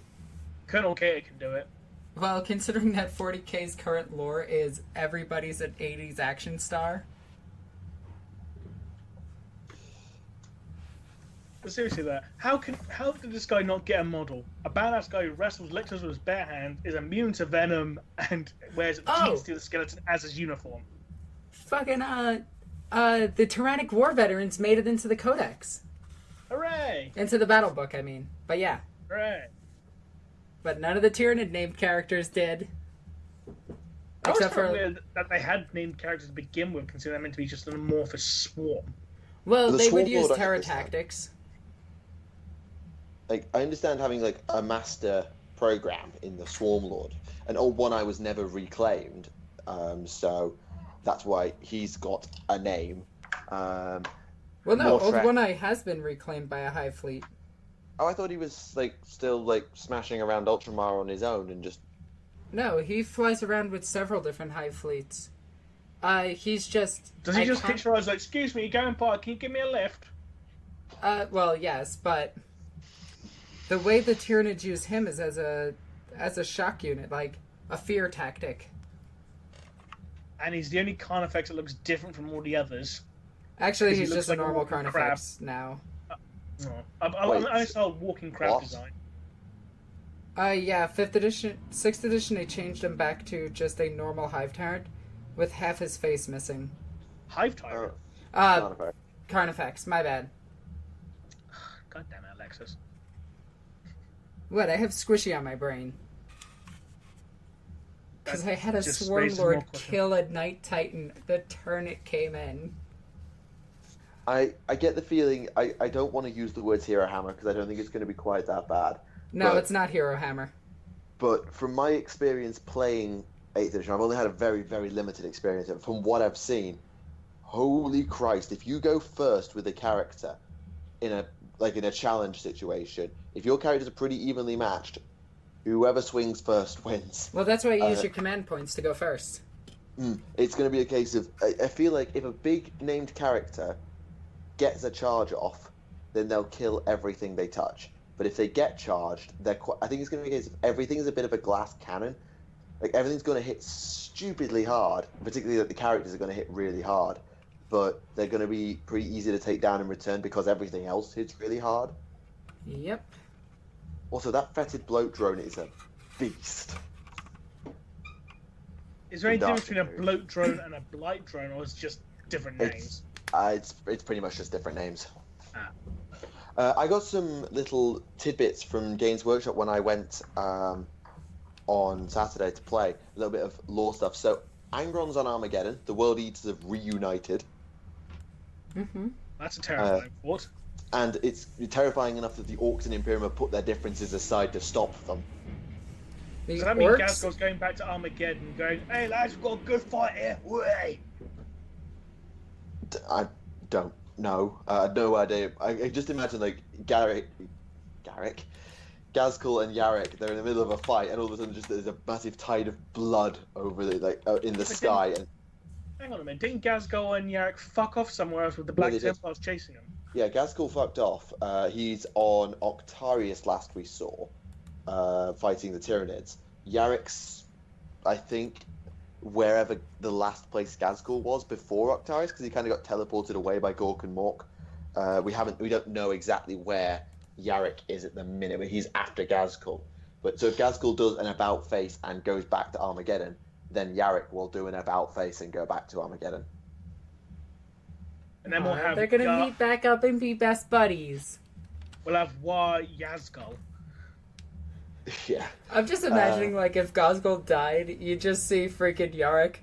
Colonel K can do it.
Well, considering that 40K's current lore is everybody's an 80s action star...
But seriously, how did this guy not get a model? A badass guy who wrestles Lictors with his bare hand, is immune to venom, and wears jeans to the skeleton as his uniform.
Fucking the Tyrannic War veterans made it into the Codex.
Hooray!
Into the battle book, I mean. But yeah.
Hooray!
But none of the Tyranid named characters did. Except for
that they had named characters to begin with, considering they're meant to be just an amorphous swarm.
Well, they would use terror tactics.
Like, I understand having like a master program in the Swarm Lord, and One Eye was never reclaimed, so that's why he's got a name.
Well, no, Old One Eye has been reclaimed by a Hive fleet.
Oh, I thought he was like still like smashing around Ultramar on his own and just.
No, he flies around with several different Hive fleets. He's just.
Does he just picture us like, excuse me, going by, can you give me a lift?
Well, yes, but the way the Tyranids use him is as a shock unit, like a fear tactic.
And he's the only Carnifex that looks different from all the others.
Actually, he's just like a normal Carnifex now.
I saw walking crab design.
Yeah, 6th edition, they changed him back to just a normal Hive Tyrant with half his face missing.
Hive Tyrant?
Carnifex, my bad.
God damn it, Alexis.
What, I have squishy on my brain. Because I had a Swarm Lord kill a Night Titan the turn it came in.
I get the feeling, I don't want to use the words Hero Hammer because I don't think it's going to be quite that bad.
No, it's not Hero Hammer.
But from my experience playing 8th edition, I've only had a very, very limited experience. And from what I've seen, holy Christ, if you go first with a character in a challenge situation, if your characters are pretty evenly matched, whoever swings first wins.
Well, that's why you use your command points to go first.
It's going to be a case of, I feel like if a big named character gets a charge off, then they'll kill everything they touch. But if they get charged, I think it's going to be a case of everything's a bit of a glass cannon. Like, everything's going to hit stupidly hard, particularly that the characters are going to hit really hard. But they're going to be pretty easy to take down in return because everything else hits really hard.
Yep.
Also, that fetid bloat drone is a beast.
Is there any difference between a bloat drone and a blight drone, or is it just different names?
It's pretty much just different names. I got some little tidbits from Games Workshop when I went on Saturday to play. A little bit of lore stuff. So, Angron's on Armageddon. The World Eaters have reunited.
Mm-hmm.
That's a terrifying thought.
And it's terrifying enough that the Orcs and Imperium have put their differences aside to stop them.
Does that mean Gazgol's going back to Armageddon going, hey lads, we've got a good fight here, way?
I don't know. No idea. I just imagine like Gazgol and Yarrick, they're in the middle of a fight, and all of a sudden just there's a massive tide of blood over in the sky. And
hang on a minute, didn't Gazgol and Yarrick fuck off somewhere else with the Black Templars chasing them?
Yeah, Gazgol fucked off. He's on Octarius last we saw, fighting the Tyranids. Yarrick's, I think, wherever the last place Gazgol was before Octarius, because he kind of got teleported away by Gork and Mork. We don't know exactly where Yarrick is at the minute, but he's after Gazgol. But so if Gazgol does an about face and goes back to Armageddon, then Yarrick will do an about face and go back to Armageddon.
And then we'll have
they're gonna meet back up and be best buddies.
We'll have Yazgol.
Yeah.
I'm just imagining like if Gazgol died, you just see freaking Yarrick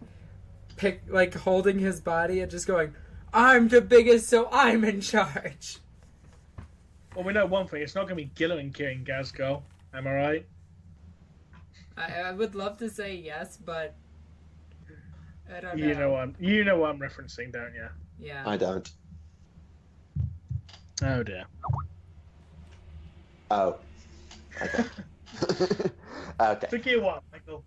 holding his body and just going, I'm the biggest, so I'm in charge.
Well, we know one thing, it's not gonna be Gilliman killing Gazgol, am I right?
I would love to say yes, but I don't know.
You know what I'm referencing, don't you?
Yeah.
I don't.
Oh dear.
Oh. Okay. Okay.
Took you a while, Michael.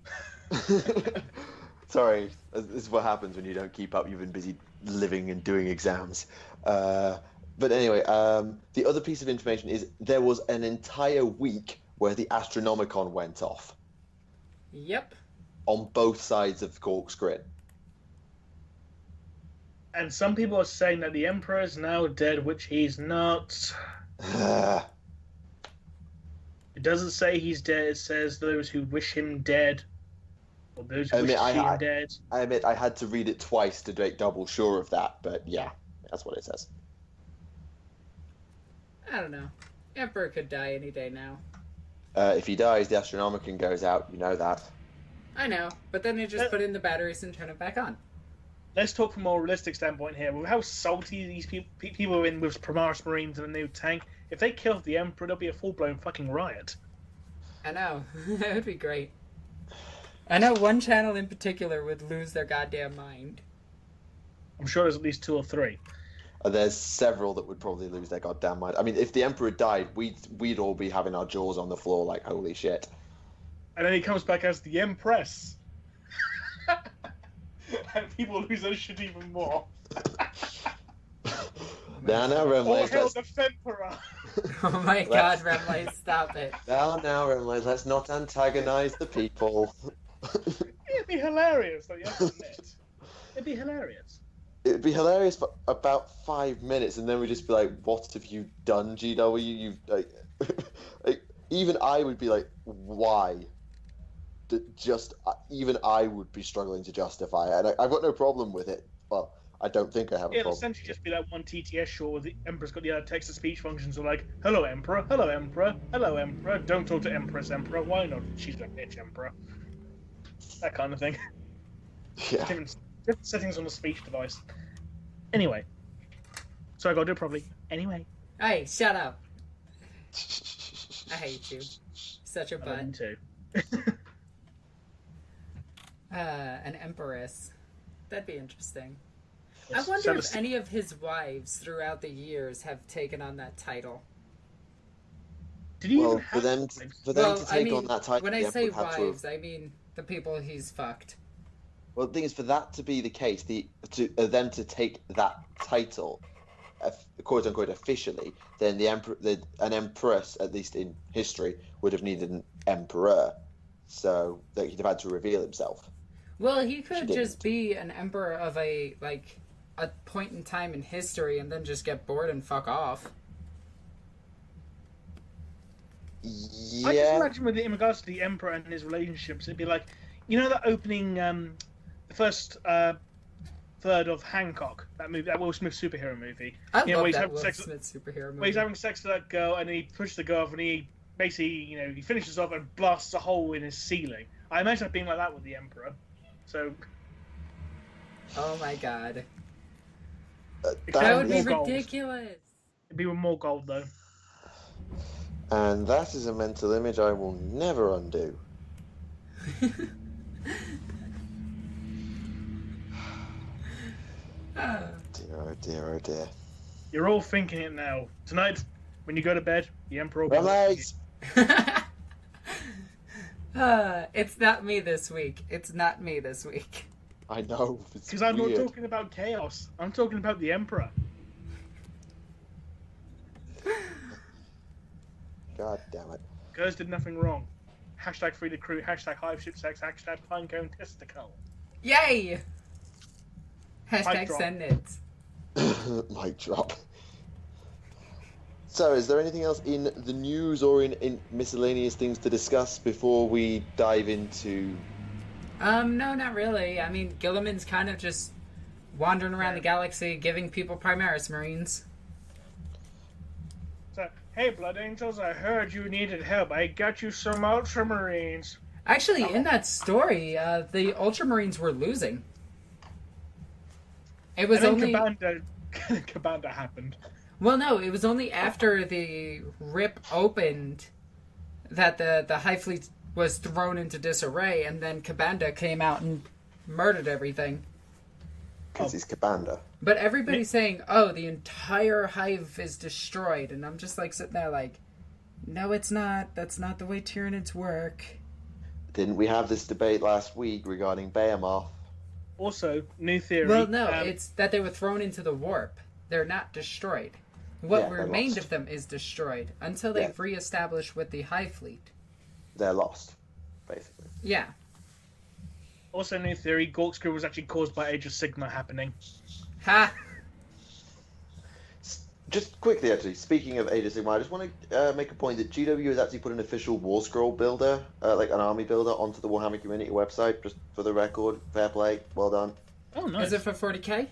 Sorry, this is what happens when you don't keep up. You've been busy living and doing exams. But anyway, the other piece of information is there was an entire week where the Astronomicon went off.
Yep.
On both sides of Gork's grid.
And some people are saying that the Emperor is now dead, which he's not. It doesn't say he's dead, it says those who wish him dead. Or those who wish him dead.
I admit I had to read it twice to make double sure of that, but yeah, that's what it says.
I don't know. Emperor could die any day now.
If he dies, the Astronomicon goes out, you know that.
I know, but then they just put in the batteries and turn it back on.
Let's talk from a more realistic standpoint here. With how salty these people are in with Primaris Marines and a new tank, if they kill the Emperor, there'll be a full-blown fucking riot.
I know. That would be great. I know one channel in particular would lose their goddamn mind.
I'm sure there's at least 2 or 3.
There's several that would probably lose their goddamn mind. I mean, if the Emperor died, we'd all be having our jaws on the floor like, holy shit.
And then he comes back as the Empress. And people lose their shit even more.
Now, Remleiz,
Or hell, the Femperor.
Oh my god, Remleiz, stop it.
Now, Remleiz, let's not antagonize the people.
It'd be hilarious, though, you have to admit. It'd be hilarious.
It'd be hilarious for about 5 minutes, and then we'd just be like, what have you done, GW? You've, like, even I would be like, why? Even I would be struggling to justify it. And I've got no problem with it. Well, I don't think I have a problem.
It'll essentially just be like one TTS short where the Emperor's got the text-to-speech functions. So like, hello, Emperor. Hello, Emperor. Hello, Emperor. Don't talk to Empress, Emperor. Why not? She's a bitch, Emperor. That kind of thing.
Yeah.
Different settings on the speech device. Anyway. So I gotta do it properly. Anyway.
Hey, shut up. I hate you. Such a
I love you
butt.
too.
An empress. That'd be interesting.
Yes,
I wonder if
so
any of his wives throughout the years have taken on that title.
Did he
Well,
even
for
have
them to take on that title,
when
the
I say
Emperor had to
wives, I mean the people he's fucked.
Well, the thing is, for that to be the case, them to take that title, quote unquote, officially, then an empress, at least in history, would have needed an emperor, so that he'd have had to reveal himself.
Well, he could just be an emperor of a point in time in history, and then just get bored and fuck off.
Yeah.
I just imagine in regards to the Emperor and his relationships, it'd be like, you know, that opening, the first third of Hancock, that movie, that Will Smith superhero movie.
I
you know,
love that Will Smith superhero movie.
Where he's having sex with that girl, and then he pushes the girl off, and he basically, you know, he finishes off and blasts a hole in his ceiling. I imagine it being like that with the Emperor. So.
Oh my god.
That
would be
gold.
ridiculous.
It'd be with more gold, though.
And that is a mental image I will never undo. Dear, oh dear, oh dear.
You're all thinking it now. Tonight, when you go to bed, the Emperor will
Remleiz!
It's not me this week. It's not me this week.
I know.
Because I'm not talking about chaos. I'm talking about the Emperor.
God damn it.
Girls did nothing wrong. Hashtag free the crew, hashtag hive ship sex, hashtag pinecone testicle.
Yay! Hashtag
drop.
send it.
Mic drop. So, is there anything else in the news or in miscellaneous things to discuss before we dive into...
No, not really. I mean, Gilliman's kind of just wandering around the galaxy giving people Primaris Marines.
So, hey, Blood Angels, I heard you needed help. I got you some Ultramarines.
Actually, in that story, the Ultramarines were losing. It was
and then
only...
Cabanda happened.
Well, no, it was only after the rip opened that the Hive Fleet was thrown into disarray, and then Cabanda came out and murdered everything.
Because he's Cabanda.
But everybody's saying, oh, the entire Hive is destroyed, and I'm just like sitting there like, no, it's not. That's not the way Tyranids work.
Didn't we have this debate last week regarding Behemoth?
Also, new theory.
Well, no, it's that they were thrown into the warp. They're not destroyed. What remained of them is destroyed until they've reestablished with the Hive Fleet.
They're lost, basically.
Yeah.
Also, new theory, Gorkscrew was actually caused by Age of Sigma happening.
Ha!
Just quickly, actually, speaking of Age of Sigmar, I just want to make a point that GW has actually put an official War Scroll builder, like an army builder, onto the Warhammer community website, just for the record. Fair play. Well done.
Oh, nice.
Is it for 40k?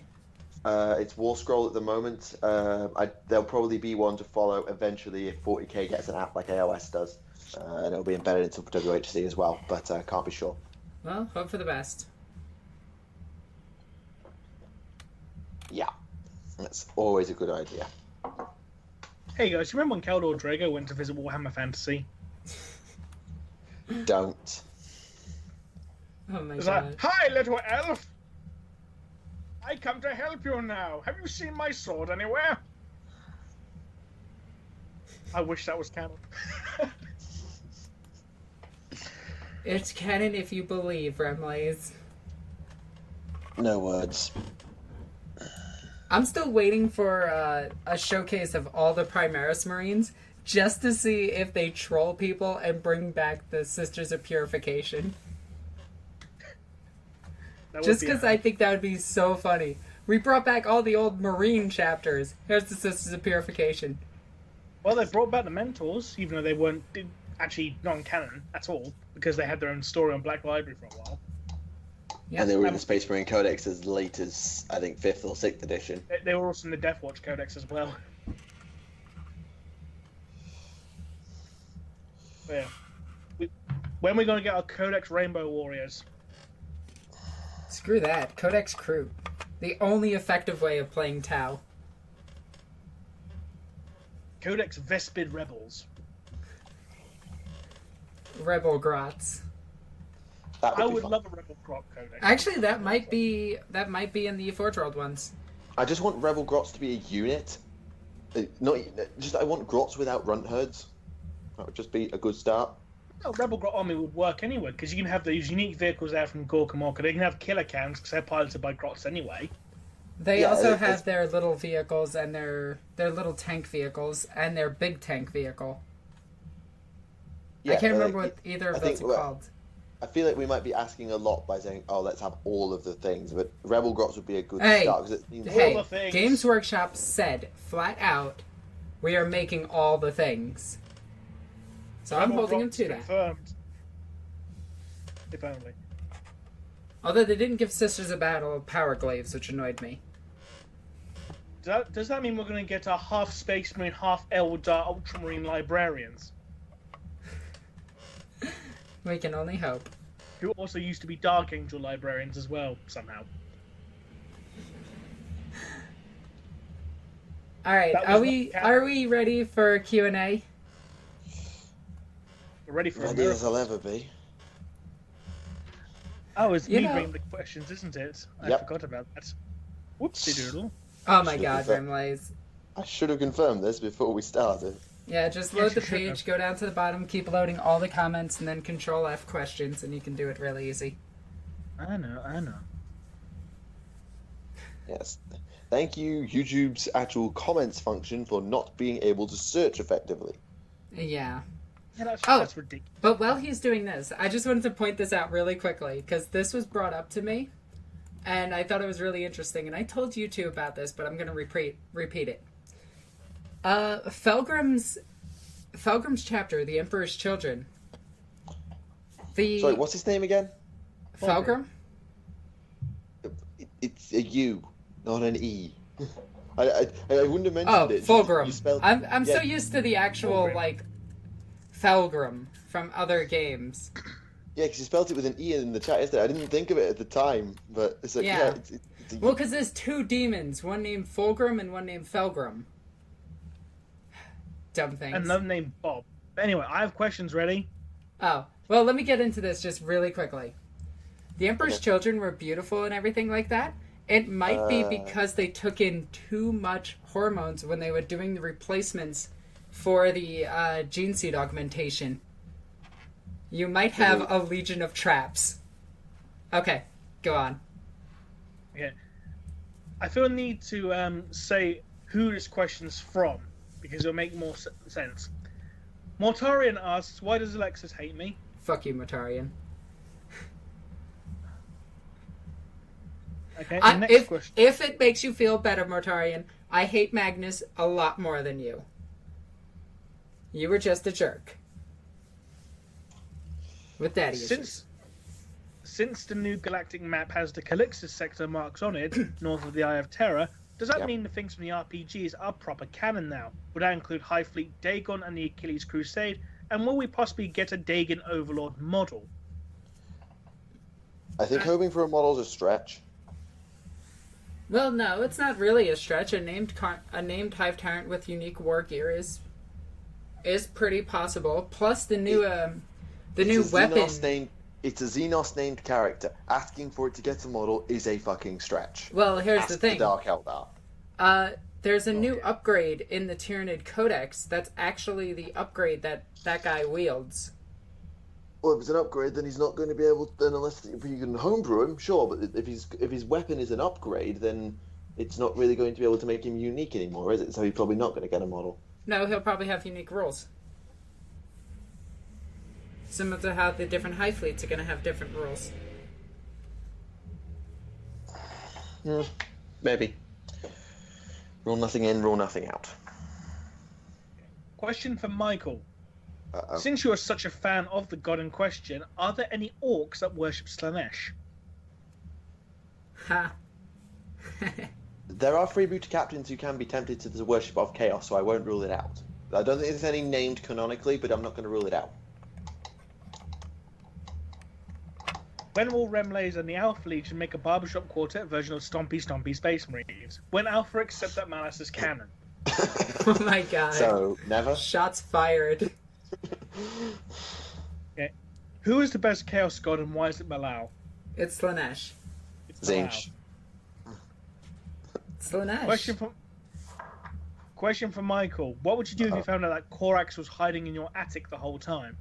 It's War Scroll at the moment. There'll probably be one to follow eventually if 40k gets an app like AOS does. And it'll be embedded into WHC as well, but can't be sure.
Well, hope for the best.
Yeah, that's always a good idea.
Hey guys, you remember when Keldor Drago went to visit Warhammer Fantasy?
Don't.
Oh my
It's
god.
like, hi, little elf! I come to help you now. Have you seen my sword anywhere? I wish that was canon.
It's canon if you believe, Remleiz.
No words.
I'm still waiting for a showcase of all the Primaris Marines just to see if they troll people and bring back the Sisters of Purification. Just because I think that would be so funny. We brought back all the old Marine chapters. Here's the Sisters of Purification.
Well, they brought back the Mentors, even though they weren't actually non-canon at all, because they had their own story on Black Library for a while.
Yeah.
And they were in the Space Marine Codex as late as, I think, 5th or 6th edition.
They were also in the Death Watch Codex as well. But yeah. When are we going to get our Codex Rainbow Warriors?
Screw that. Codex Crew. The only effective way of playing Tau.
Codex Vespid Rebels.
Rebel Grots.
I would love a Rebel Grot Codex.
Actually, that might be in the Forge World ones.
I just want Rebel Grots to be a unit. I want Grots without runt herds. That would just be a good start.
No, Rebel Grot Army would work anyway, because you can have those unique vehicles there from Gorka Morka. They can have killer cans, because they're piloted by Grots anyway.
They also have their little vehicles and their little tank vehicles and their big tank vehicle. Yeah, I can't remember what either of those are called.
I feel like we might be asking a lot by saying, "Oh, let's have all of the things," but Rebel Grots would be a good start. It means
all the things.
Games Workshop said flat out, "We are making all the things." So I'm holding them to that.
Confirmed. If only.
Although they didn't give Sisters of Battle power glaives, which annoyed me.
Does that mean we're going to get our half Space Marine, half Eldar Ultramarine librarians?
We can only hope.
Who also used to be Dark Angel librarians as well, somehow.
Alright, are we ready for Q&A?
We're ready for
ready as I'll ever be.
Oh, it's me bringing the questions, isn't it? I forgot about that. Whoopsie doodle.
Oh my god, Remleiz.
I should have confirmed this before we started.
Yeah, just load the page, go down to the bottom, keep loading all the comments, and then Control F questions, and you can do it really easy.
I know.
Yes. Thank you, YouTube's actual comments function, for not being able to search effectively.
Yeah.
That's ridiculous.
But while he's doing this, I just wanted to point this out really quickly, because this was brought up to me, and I thought it was really interesting, and I told you two about this, but I'm going to repeat it. Felgrim's chapter, The Emperor's Children.
Sorry, what's his name again?
Felgrim?
It's a U, not an E. I wouldn't have mentioned it.
Fulgrim. I'm so used to the actual, Felgrim from other games.
Yeah, because you spelled it with an E in the chat yesterday. I didn't think of it at the time, but it's like, it's a...
Well, because there's two demons, one named Fulgrim and one named Felgrim. Dumb things.
Another named Bob. But anyway, I have questions ready.
Oh, well, let me get into this just really quickly. The Emperor's Children were beautiful and everything like that. It might be because they took in too much hormones when they were doing the replacements for the gene seed augmentation. You might have a legion of traps. Okay, go on.
Okay. I feel a need to say who this question's from, because it'll make more sense. Mortarian asks, why does Alexis hate me?
Fuck you, Mortarian.
Okay, next question.
If it makes you feel better, Mortarian, I hate Magnus a lot more than you. You were just a jerk. With daddy issues.
Since the new galactic map has the Calixtus sector marks on it, north of the Eye of Terror, does that mean the things from the RPGs are proper canon now? Would that include High Fleet Dagon and the Achilles Crusade? And will we possibly get a Dagon Overlord model?
I think hoping for a model is a stretch.
Well, no, it's not really a stretch. A named Hive Tyrant with unique war gear is pretty possible. Plus the new weapon.
It's a Xenos named character. Asking for it to get a model is a fucking stretch.
Well, here's the thing.
The Dark Eldar.
There's a new upgrade in the Tyranid Codex that's actually the upgrade that guy wields.
Well, if it's an upgrade, then he's not going to be able to, then unless you can homebrew him, sure, but if his weapon is an upgrade, then it's not really going to be able to make him unique anymore, is it? So he's probably not going to get a model.
No, he'll probably have unique rules. Similar to how the different Hive fleets are going to have different rules.
Maybe. Rule nothing in, rule nothing out.
Question for Michael.
Uh-oh.
Since you are such a fan of the god in question, are there any orcs that worship Slaanesh?
Ha.
There are freebooter captains who can be tempted to the worship of chaos, so I won't rule it out. I don't think there's any named canonically, but I'm not going to rule it out.
When will Remleiz and the Alpha Legion make a barbershop quartet version of Stompy Stompy Space Marines? When Alpha accept that Malice is canon?
Oh my god.
So, never?
Shots fired.
Okay. Who is the best Chaos God and why is it Malal?
It's Slaanesh.
It's
Zinch.
Slaanesh.
Question for Michael. What would you do if you found out that Korax was hiding in your attic the whole time?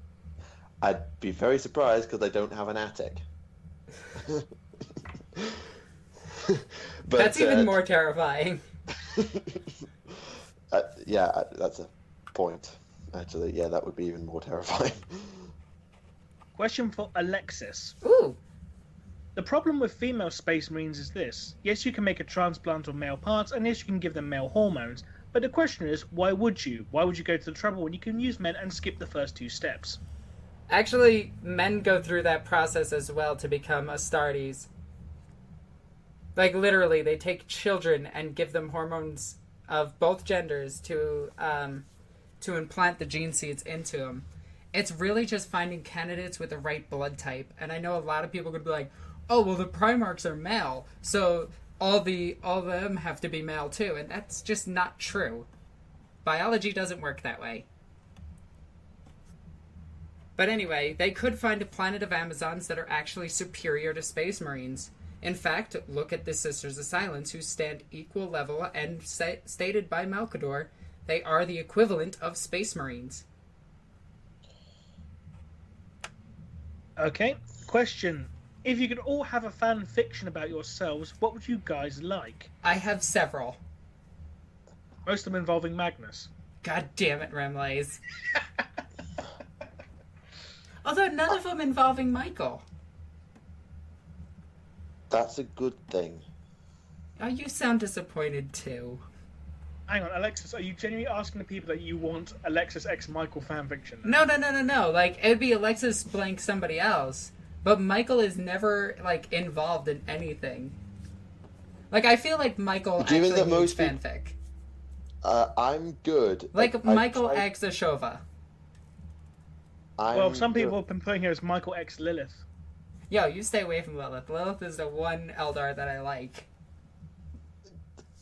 I'd be very surprised because I don't have an attic. But,
that's even more terrifying.
That's a point. Actually, yeah, that would be even more terrifying.
Question for Alexis.
Ooh.
The problem with female Space Marines is this. Yes, you can make a transplant of male parts, and yes, you can give them male hormones. But the question is, why would you? Why would you go to the trouble when you can use men and skip the first two steps?
Actually, men go through that process as well to become Astartes. Like, literally, they take children and give them hormones of both genders to implant the gene seeds into them. It's really just finding candidates with the right blood type. And I know a lot of people could be like, oh, well, the Primarchs are male, so all of them have to be male too. And that's just not true. Biology doesn't work that way. But anyway, they could find a planet of Amazons that are actually superior to Space Marines. In fact, look at the Sisters of Silence, who stand equal level, and stated by Malkador, they are the equivalent of Space Marines.
Okay, question. If you could all have a fan fiction about yourselves, what would you guys like?
I have several.
Most of them involving Magnus.
God damn it, Remleiz. Although none of them involving Michael.
That's a good thing.
Oh, you sound disappointed too.
Hang on, Alexis, are you genuinely asking the people that you want Alexis x Michael fanfiction?
No. Like, it'd be Alexis blank somebody else. But Michael is never, like, involved in anything. Like, I feel like Michael actually needs fanfic.
I'm good.
Like, Michael x Ashova.
Well, some people have been putting here as Michael x Lilith.
Yo, you stay away from Lilith. Lilith is the one Eldar that I like.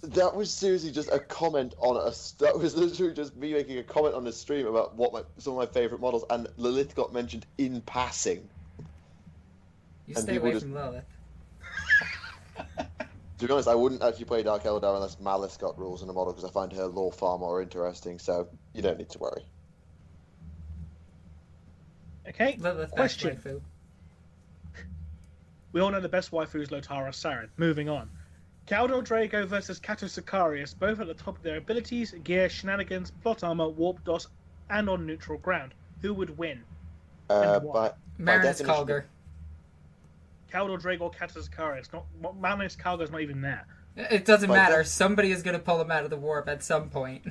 That was seriously just a comment on us. That was literally just me making a comment on the stream about some of my favourite models, and Lilith got mentioned in passing.
You stay away from Lilith.
To be honest, I wouldn't actually play Dark Eldar unless Malice got rules in the model, because I find her lore far more interesting, so you don't need to worry.
Okay,
Lilith,
question.
Waifu.
We all know the best waifu is Lotara Saren. Moving on. Caldor Drago versus Cato Sicarius, both at the top of their abilities, gear, shenanigans, plot armor, warp DOS, and on neutral ground. Who would win?
Marinus Calgar.
Caldor Drago or Cato Sicarius. Marinus Calgar's not even there.
It doesn't matter. Somebody is going to pull him out of the warp at some point.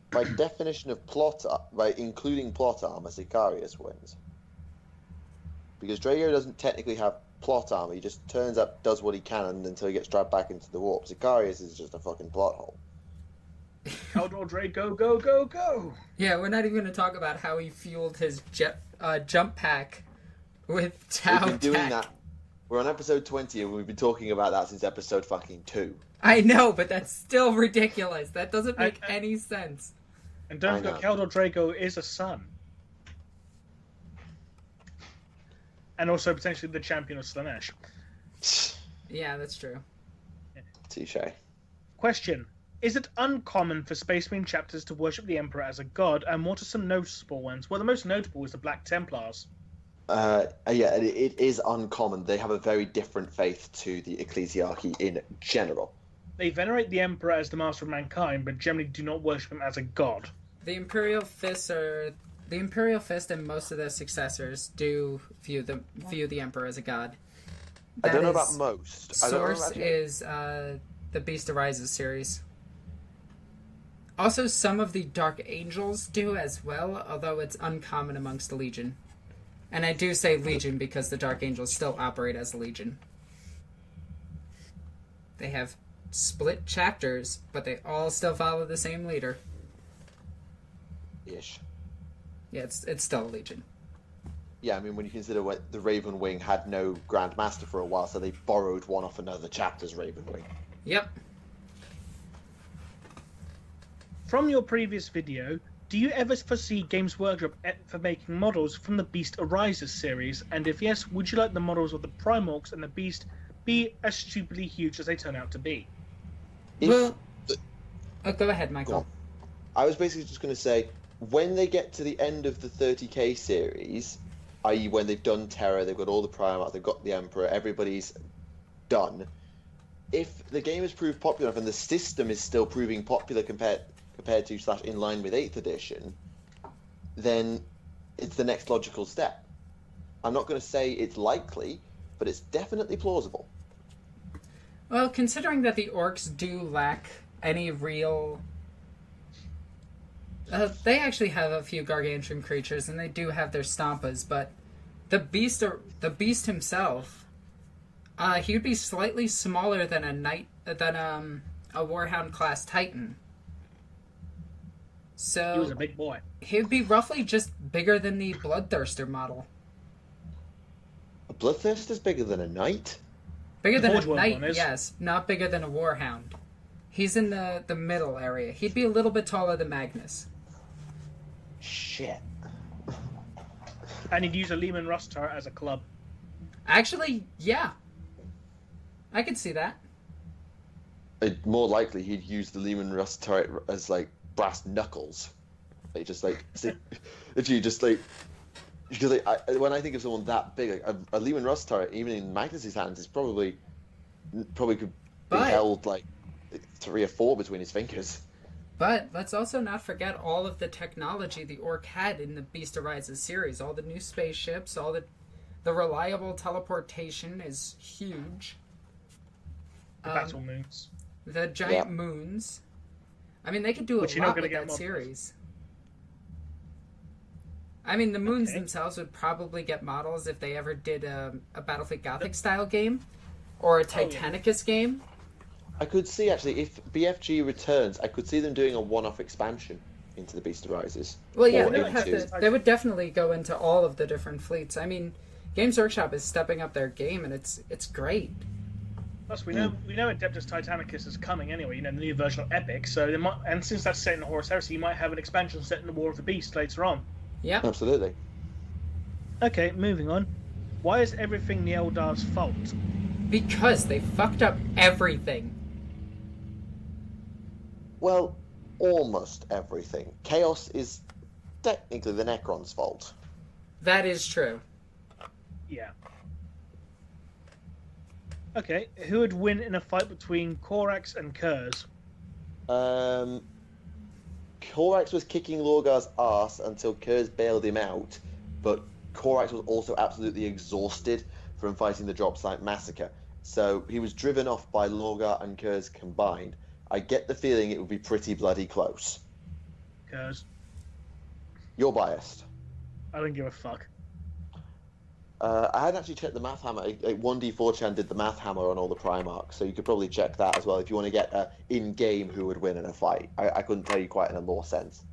By definition of including plot armor, Sicarius wins. Because Drago doesn't technically have plot armor, he just turns up, does what he can until he gets dragged back into the warp. Sicarius is just a fucking plot hole.
Caldor Drago, go, go, go!
Yeah, we're not even going to talk about how he fueled his jump pack with Tau
We've been doing
tech.
that. We're on episode 20, and we've been talking about that since episode fucking 2.
I know, but that's still ridiculous. That doesn't make any sense.
And don't forget, Khaldor Draco is a son. And also potentially the champion of Slanesh.
Yeah, that's true.
Touche.
Question. Is it uncommon for Space Marine chapters to worship the Emperor as a god, and what are some noticeable ones? Well, the most notable is the Black Templars.
Yeah, it is uncommon. They have a very different faith to the ecclesiarchy in general.
They venerate the Emperor as the master of mankind, but generally do not worship him as a god.
The Imperial Fist and most of their successors do view the Emperor as a god.
I don't know about most.
Source is the Beast Arises series. Also, some of the Dark Angels do as well, although it's uncommon amongst the Legion. And I do say Legion because the Dark Angels still operate as a Legion. They have split chapters, but they all still follow the same leader.
Ish.
Yeah, it's still a Legion.
Yeah, I mean, when you consider the Raven Wing had no Grand Master for a while, so they borrowed one off another chapter's Raven Wing.
Yep.
From your previous video, do you ever foresee Games Workshop for making models from the Beast Arises series? And if yes, would you like the models of the Primarchs and the Beast be as stupidly huge as they turn out to be?
Well, go ahead, Michael.
I was basically just going to say, when they get to the end of the 30k series, i.e. when they've done Terror, they've got all the Primarchs, they've got the Emperor, everybody's done. If the game has proved popular enough and the system is still proving popular compared to / in line with 8th edition, then it's the next logical step. I'm not going to say it's likely, but it's definitely plausible.
Well, considering that the orcs do lack any real... they actually have a few gargantuan creatures, and they do have their stampas, but the beast himself, he would be slightly smaller than a Warhound class Titan. So
he was a big boy.
He would be roughly just bigger than the Bloodthirster model.
A Bloodthirster's bigger than a Knight?
Bigger than a Knight, yes. Not bigger than a Warhound. He's in the middle area. He'd be a little bit taller than Magnus.
Shit.
And he'd use a Lehman Russ turret as a club.
Actually, yeah. I could see that.
More likely he'd use the Lehman Russ turret as, like, brass knuckles. Like, just, like... literally, just, like... Because, like, when I think of someone that big, like, a Lehman Russ turret, even in Magnus's hands, is probably could be held, like, 3 or 4 between his fingers.
But let's also not forget all of the technology the Orc had in the Beast Arises series. All the new spaceships, all the reliable teleportation is huge.
The battle moons.
The giant moons. I mean, they could do a lot with that series. I mean, the moons themselves would probably get models if they ever did a Battlefleet Gothic style game or a Titanicus game.
I could see, actually, if BFG returns, I could see them doing a one-off expansion into the Beast Arises.
Well, yeah, they would definitely go into all of the different fleets. I mean, Games Workshop is stepping up their game, and it's great.
Plus, we know Adeptus Titanicus is coming anyway. You know, the new version of Epic. So they might, and since that's set in Horus Heresy, you might have an expansion set in the War of the Beast later on.
Yeah,
absolutely.
Okay, moving on. Why is everything the Eldar's fault?
Because they fucked up everything.
Well, almost everything. Chaos is technically the Necron's fault.
That is true.
Yeah. Okay, who would win in a fight between Korax and Kurz?
Korax was kicking Lorgar's ass until Kurz bailed him out, but Korax was also absolutely exhausted from fighting the Drop Site Massacre, so he was driven off by Lorgar and Kurz combined. I get the feeling it would be pretty bloody close.
Kurz.
You're biased.
I don't give a fuck.
I hadn't actually checked the math hammer. 1D4chan did the math hammer on all the Primarchs, so you could probably check that as well if you want to get in-game who would win in a fight. I couldn't tell you quite in a lore sense.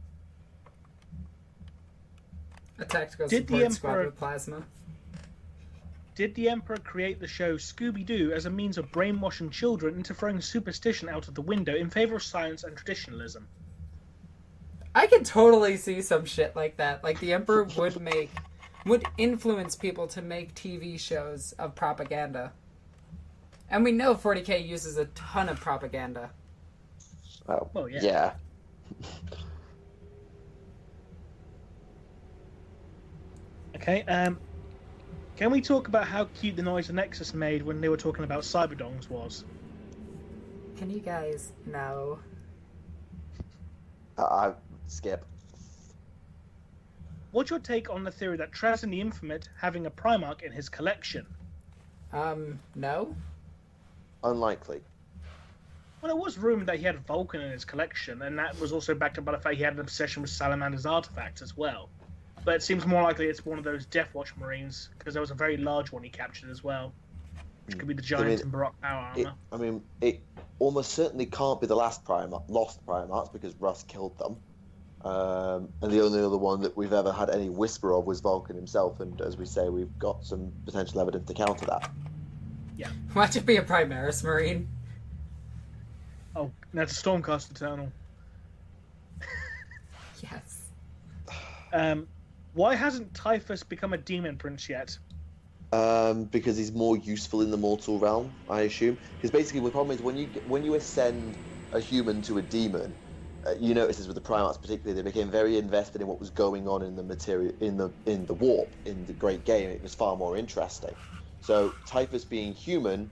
A tactical support squad with plasma.
did the Emperor create the show Scooby-Doo as a means of brainwashing children into throwing superstition out of the window in favor of science and traditionalism?
I can totally see some shit like that. Like, the Emperor would influence people to make TV shows of propaganda. And we know 40K uses a ton of propaganda.
Oh,
well, yeah.
Yeah.
Okay, can we talk about how cute the noise the Nexus made when they were talking about Cyberdongs was?
Can you guys know?
Skip.
What's your take on the theory that Traz in the Infinite having a Primarch in his collection?
No?
Unlikely.
Well, it was rumored that he had Vulcan in his collection, and that was also backed up by the fact he had an obsession with Salamander's artifacts as well. But it seems more likely it's one of those Death Watch Marines, because there was a very large one he captured as well, which could be the giant and Baroque power armor.
It almost certainly can't be the lost Primarchs, because Russ killed them. And the only other one that we've ever had any whisper of was Vulcan himself, and as we say, we've got some potential evidence to counter that.
Yeah.
Watch it be a Primaris Marine.
Oh, that's a Stormcast Eternal.
Yes.
Why hasn't Typhus become a demon prince yet?
Because he's more useful in the mortal realm, I assume. Because basically, the problem is when you ascend a human to a demon, you notice this with the Primarchs particularly, they became very invested in what was going on in the material, in the warp, in the Great Game. It was far more interesting. So Typhus being human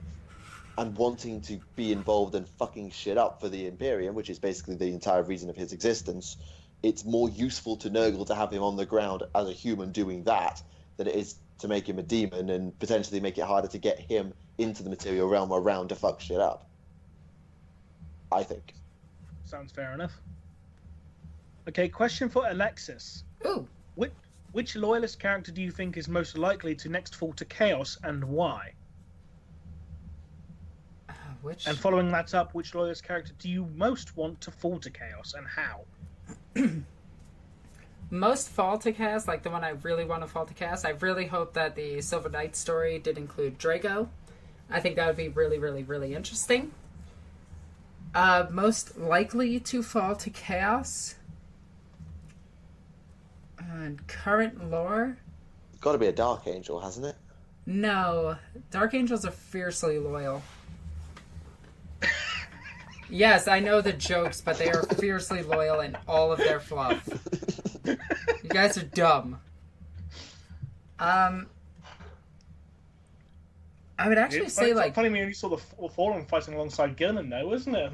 and wanting to be involved in fucking shit up for the Imperium, which is basically the entire reason of his existence, it's more useful to Nurgle to have him on the ground as a human doing that than it is to make him a demon and potentially make it harder to get him into the material realm around to fuck shit up. I think.
Sounds fair enough. Okay, question for Alexis.
Ooh.
Which loyalist character do you think is most likely to next fall to Chaos, and why? And following that up, which loyalist character do you most want to fall to Chaos, and how?
Most fall to Chaos, like the one I really want to fall to Chaos, I really hope that the Silver Knight story did include Drago. I think that would be really, really, really interesting. Most likely to fall to Chaos. And current lore?
It's got to be a Dark Angel, hasn't it?
No. Dark Angels are fiercely loyal. Yes, I know the jokes, but they are fiercely loyal in all of their fluff. You guys are dumb. I would actually say, like...
Funny when you saw the Fallen fighting alongside Gilman, though, isn't it?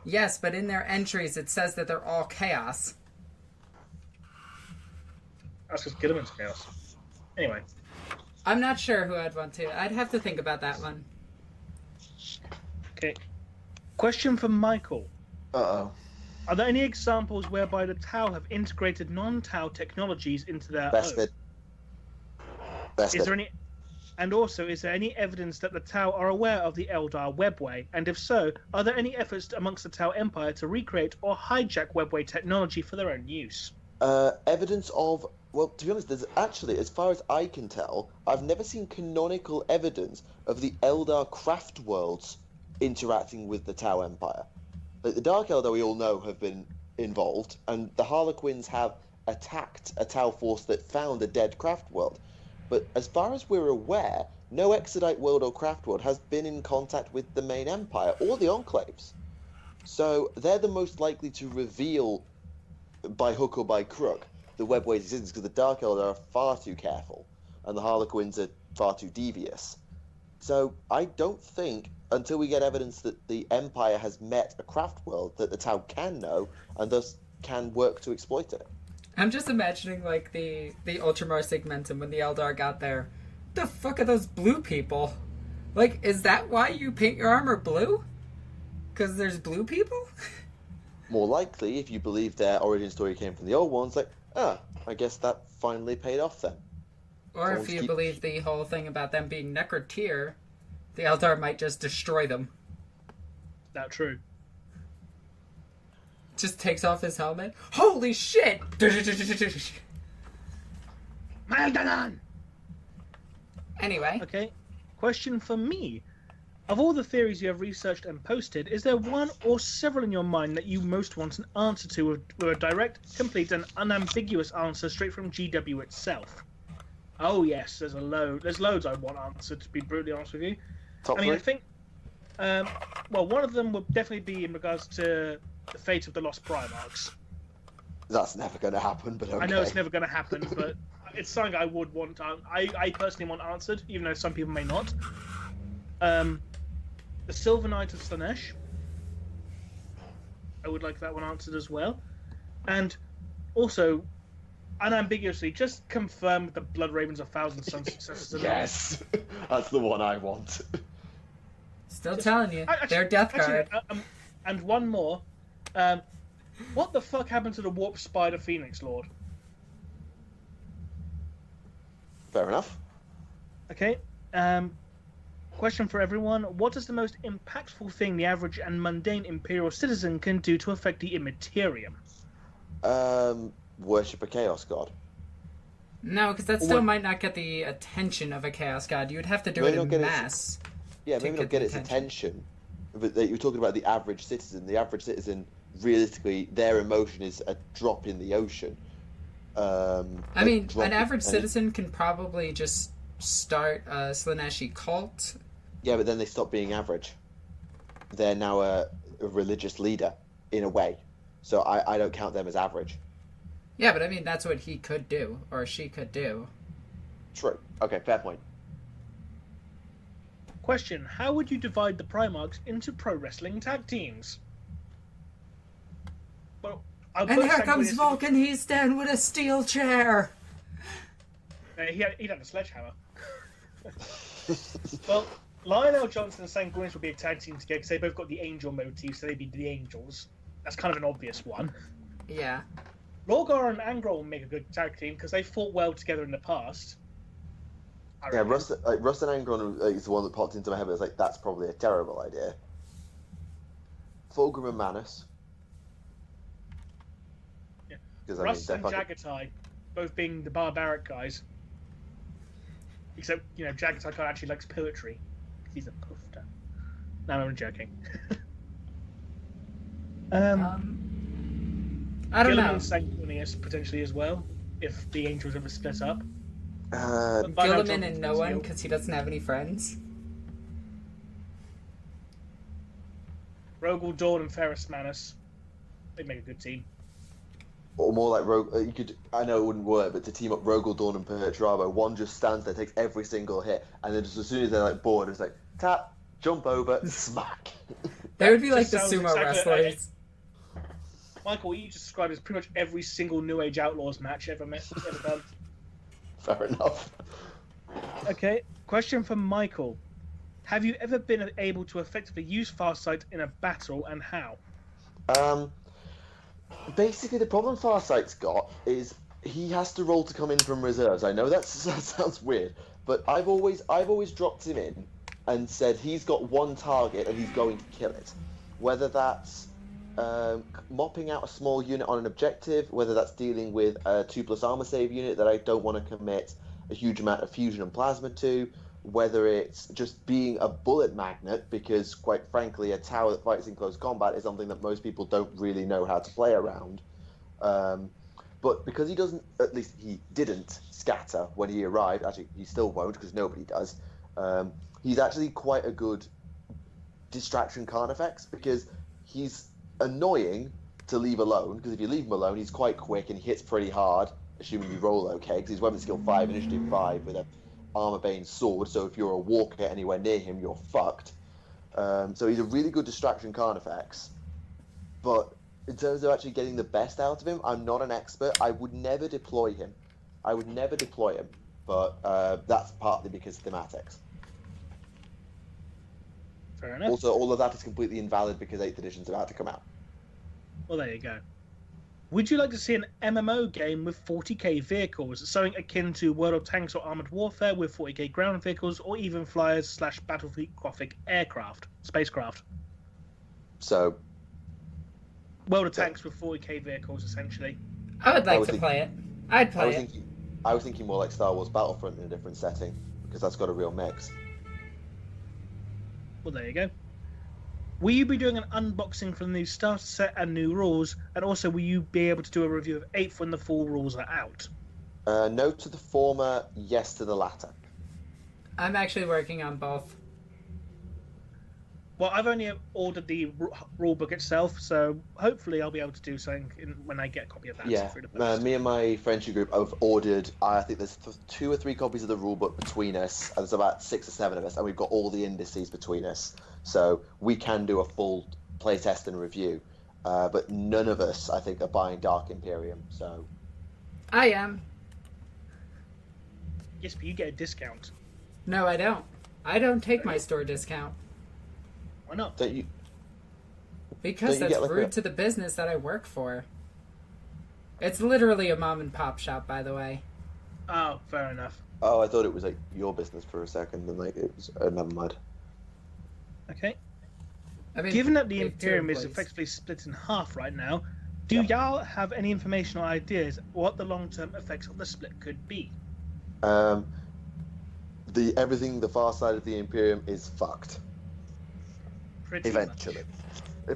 Yes, but in their entries it says that they're all Chaos.
That's because Gilman's Chaos. Anyway.
I'm not sure who I'd want to. I'd have to think about that one.
Okay. Question from Michael.
Uh-oh.
Are there any examples whereby the Tau have integrated non-Tau technologies into their
Best
own? Is there any... And also, is there any evidence that the Tau are aware of the Eldar webway? And if so, are there any efforts amongst the Tau Empire to recreate or hijack webway technology for their own use?
Evidence of... Well, to be honest, there's actually, as far as I can tell, I've never seen canonical evidence of the Eldar craft worlds interacting with the Tau Empire. Like, the Dark Eldar, we all know, have been involved, and the Harlequins have attacked a Tau force that found a dead craft world. But as far as we're aware, no Exodite world or craft world has been in contact with the main empire or the Enclaves. So they're the most likely to reveal, by hook or by crook, the webway's existence, because the Dark Eldar are far too careful, and the Harlequins are far too devious. So I don't think, until we get evidence that the Empire has met a craft world, that the Tau can know, and thus can work to exploit it.
I'm just imagining, like, the Ultramar Segmentum when the Eldar got there. The fuck are those blue people? Like, is that why you paint your armor blue? Because there's blue people?
More likely, if you believe their origin story came from the old ones, like, I guess that finally paid off then.
Or if you believe the whole thing about them being Necrotier, the Eldar might just destroy them.
Not true.
Just takes off his helmet. Holy shit!
Maldanan!
Anyway.
Okay. Question for me. Of all the theories you have researched and posted, is there one or several in your mind that you most want an answer to with a direct, complete, and unambiguous answer straight from GW itself? Oh yes, there's loads I want answered, to be brutally honest with you.
Top three?
I think, one of them would definitely be in regards to the fate of the Lost Primarchs.
That's never going to happen, but okay.
I know it's never going to happen, but it's something I would want. I personally want answered, even though some people may not. The Silver Knight of Slaanesh. I would like that one answered as well. And also, unambiguously, just confirm the Blood Ravens of Thousand Suns successors.
Yes! That's the one I want.
Still telling you, they're Death Guard.
And one more. What the fuck happened to the Warp Spider Phoenix Lord?
Fair enough.
Okay. Question for everyone. What is the most impactful thing the average and mundane Imperial citizen can do to affect the Immaterium?
Worship a Chaos God.
No, because that still might not get the attention of a Chaos God. You would have to do it in mass.
Maybe not get its attention. But you're talking about the average citizen. The average citizen, realistically, their emotion is a drop in the ocean.
An average citizen can probably just start a Slaaneshi cult.
Yeah, but then they stop being average. They're now a religious leader, in a way. So I don't count them as average.
Yeah, but I mean, that's what he could do, or she could do.
True. Okay, fair point.
Question. How would you divide the Primarchs into pro wrestling tag teams? Well,
and here comes Vulcan, he's down with a steel chair.
He'd have a sledgehammer. Well, Lionel Johnson and Sanguinius would be a tag team together because they both got the angel motif, so they'd be the Angels. That's kind of an obvious one.
Yeah.
Lorgar and Angrel will make a good tag team because they fought well together in the past.
Yeah, Rust and Angrel is the one that popped into my head. It's like, that's probably a terrible idea. Fulgrim and Manus.
Yeah. Rust and
fucking...
Jagatai, both being the barbaric guys. Except, Jagatai kind of actually likes poetry. He's a poofter. No, I'm joking.
I don't know.
And Sanguinius potentially as well, if the Angels ever split up.
Gilliman and no one, because he doesn't have any friends.
Rogel, Dawn, and Ferrus Manus. They'd make a good team.
Or more like you could. I know it wouldn't work, but to team up Rogel, Dawn, and Perturabo, one just stands there, takes every single hit, and then just as soon as they're like bored, it's like tap, jump over, smack.
They would be like the sumo wrestlers.
Michael, what you just described as pretty much every single New Age Outlaws match ever done.
Fair enough.
Okay, question from Michael. Have you ever been able to effectively use Farsight in a battle, and how?
Basically, the problem Farsight's got is he has to roll to come in from reserves. I know that sounds weird, but I've always dropped him in and said he's got one target and he's going to kill it. Whether that's mopping out a small unit on an objective, whether that's dealing with a 2+ armor save unit that I don't want to commit a huge amount of fusion and plasma to, whether it's just being a bullet magnet, because quite frankly a tower that fights in close combat is something that most people don't really know how to play around. But because he doesn't, at least he didn't scatter when he arrived, actually he still won't because nobody does, he's actually quite a good distraction Carnifex, because he's annoying to leave alone, because if you leave him alone he's quite quick and he hits pretty hard, assuming you roll okay, because he's weapon skill 5, initiative 5 with a armor bane sword, so if you're a walker anywhere near him you're fucked. So he's a really good distraction Carnifex, but in terms of actually getting the best out of him, I'm not an expert. I would never deploy him, but that's partly because of thematics.
Fair enough.
Also, all of that is completely invalid because 8th edition's about to come out.
Well, there you go. Would you like to see an MMO game with 40k vehicles, something akin to World of Tanks or Armored Warfare with 40k ground vehicles, or even flyers / Battlefleet aircraft, spacecraft?
So,
World of Tanks with 40k vehicles, essentially.
I would like to play it. I'd play it.
I was thinking more like Star Wars Battlefront in a different setting, because that's got a real mix.
Well, there you go. Will you be doing an unboxing for the new starter set and new rules? And also, will you be able to do a review of 8th when the full rules are out?
No to the former, yes to the latter.
I'm actually working on both.
Well, I've only ordered the rule book itself, so hopefully I'll be able to do something when I get a copy of that.
Yeah, me and my friendship group have ordered, I think there's 2 or 3 copies of the rule book between us, and there's about 6 or 7 of us, and we've got all the indices between us. So we can do a full playtest and review, but none of us, I think, are buying Dark Imperium, so...
I am.
Yes, but you get a discount.
No, I don't. I don't take my store discount.
Why not?
Don't you?
Because that's rude to the business that I work for. It's literally a mom and pop shop, by the way.
Oh, fair enough.
Oh, I thought it was like your business for a second, and like it was never mind.
Okay.
I mean,
given that the Imperium is effectively split in half right now, do y'all have any information or ideas what the long-term effects of the split could be?
Everything the far side of the Imperium is fucked. Eventually.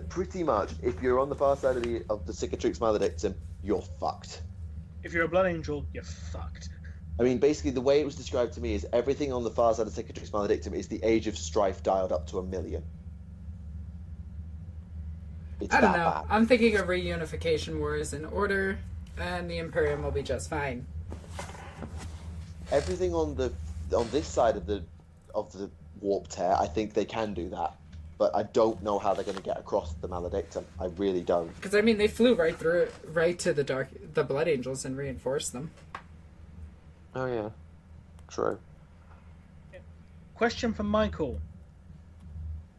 Pretty much. If you're on the far side of the Cicatrix Maledictum, you're fucked.
If you're a Blood Angel, you're fucked.
I mean, basically, the way it was described to me is everything on the far side of Cicatrix Maledictum is the Age of Strife dialed up to 1,000,000. It's
I don't know.
bad.
I'm thinking a reunification war is in order, and the Imperium will be just fine.
Everything on this side of the warp tear, I think they can do that, but I don't know how they're going to get across the Maledictum. I really don't.
Because I mean, they flew right through it, right to the Blood Angels and reinforced them.
Oh yeah, true.
Question from Michael.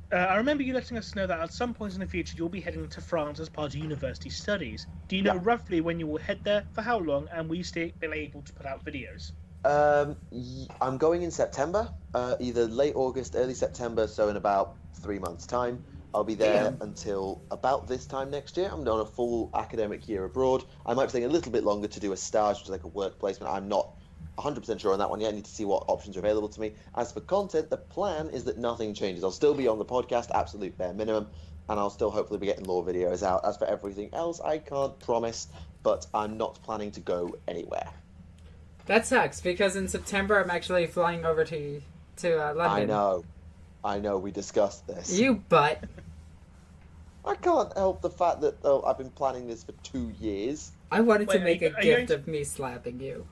I remember you letting us know that at some point in the future you'll be heading to France as part of university studies. Do you know roughly when you will head there, for how long, and will you still be able to put out videos?
I'm going in September, either late August, early September, so in about 3 months' time. I'll be there until about this time next year. I'm on a full academic year abroad. I might be staying a little bit longer to do a stage, which is like a work placement. I'm not 100% sure on that one yet. I need to see what options are available to me. As for content, the plan is that nothing changes. I'll still be on the podcast, absolute bare minimum, and I'll still hopefully be getting lore videos out. As for everything else, I can't promise, but I'm not planning to go anywhere.
That sucks, because in September I'm actually flying over to London.
I know, we discussed this.
You butt.
I can't help the fact that I've been planning this for 2 years.
I wanted to make a gift of me slapping you.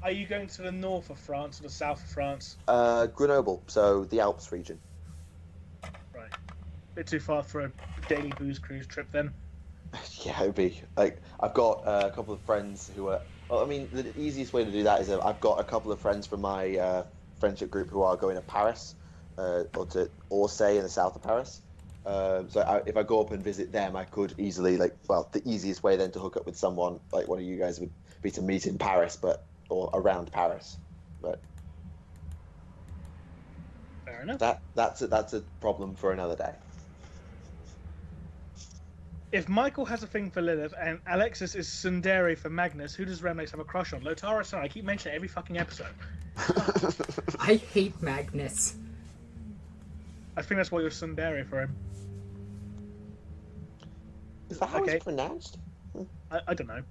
Are you going to the north of France or the south of France?
Grenoble, so the Alps region.
Right. Bit too far for a daily booze cruise trip then.
Yeah, it'd be. Like, I've got a couple of friends who are... Well, I mean, the easiest way to do that is I've got a couple of friends from my friendship group who are going to Paris, or to Orsay in the south of Paris. If I go up and visit them, I could easily, the easiest way then to hook up with someone, like one of you guys, would be to meet in Paris, or around Paris. But
fair enough.
That's a problem for another day.
If Michael has a thing for Lilith and Alexis is tsundere for Magnus, who does Remleiz have a crush on? Lotara-san, I keep mentioning it every fucking episode.
I hate Magnus.
I think that's why you're tsundere for him.
Is that how it's pronounced?
I don't know.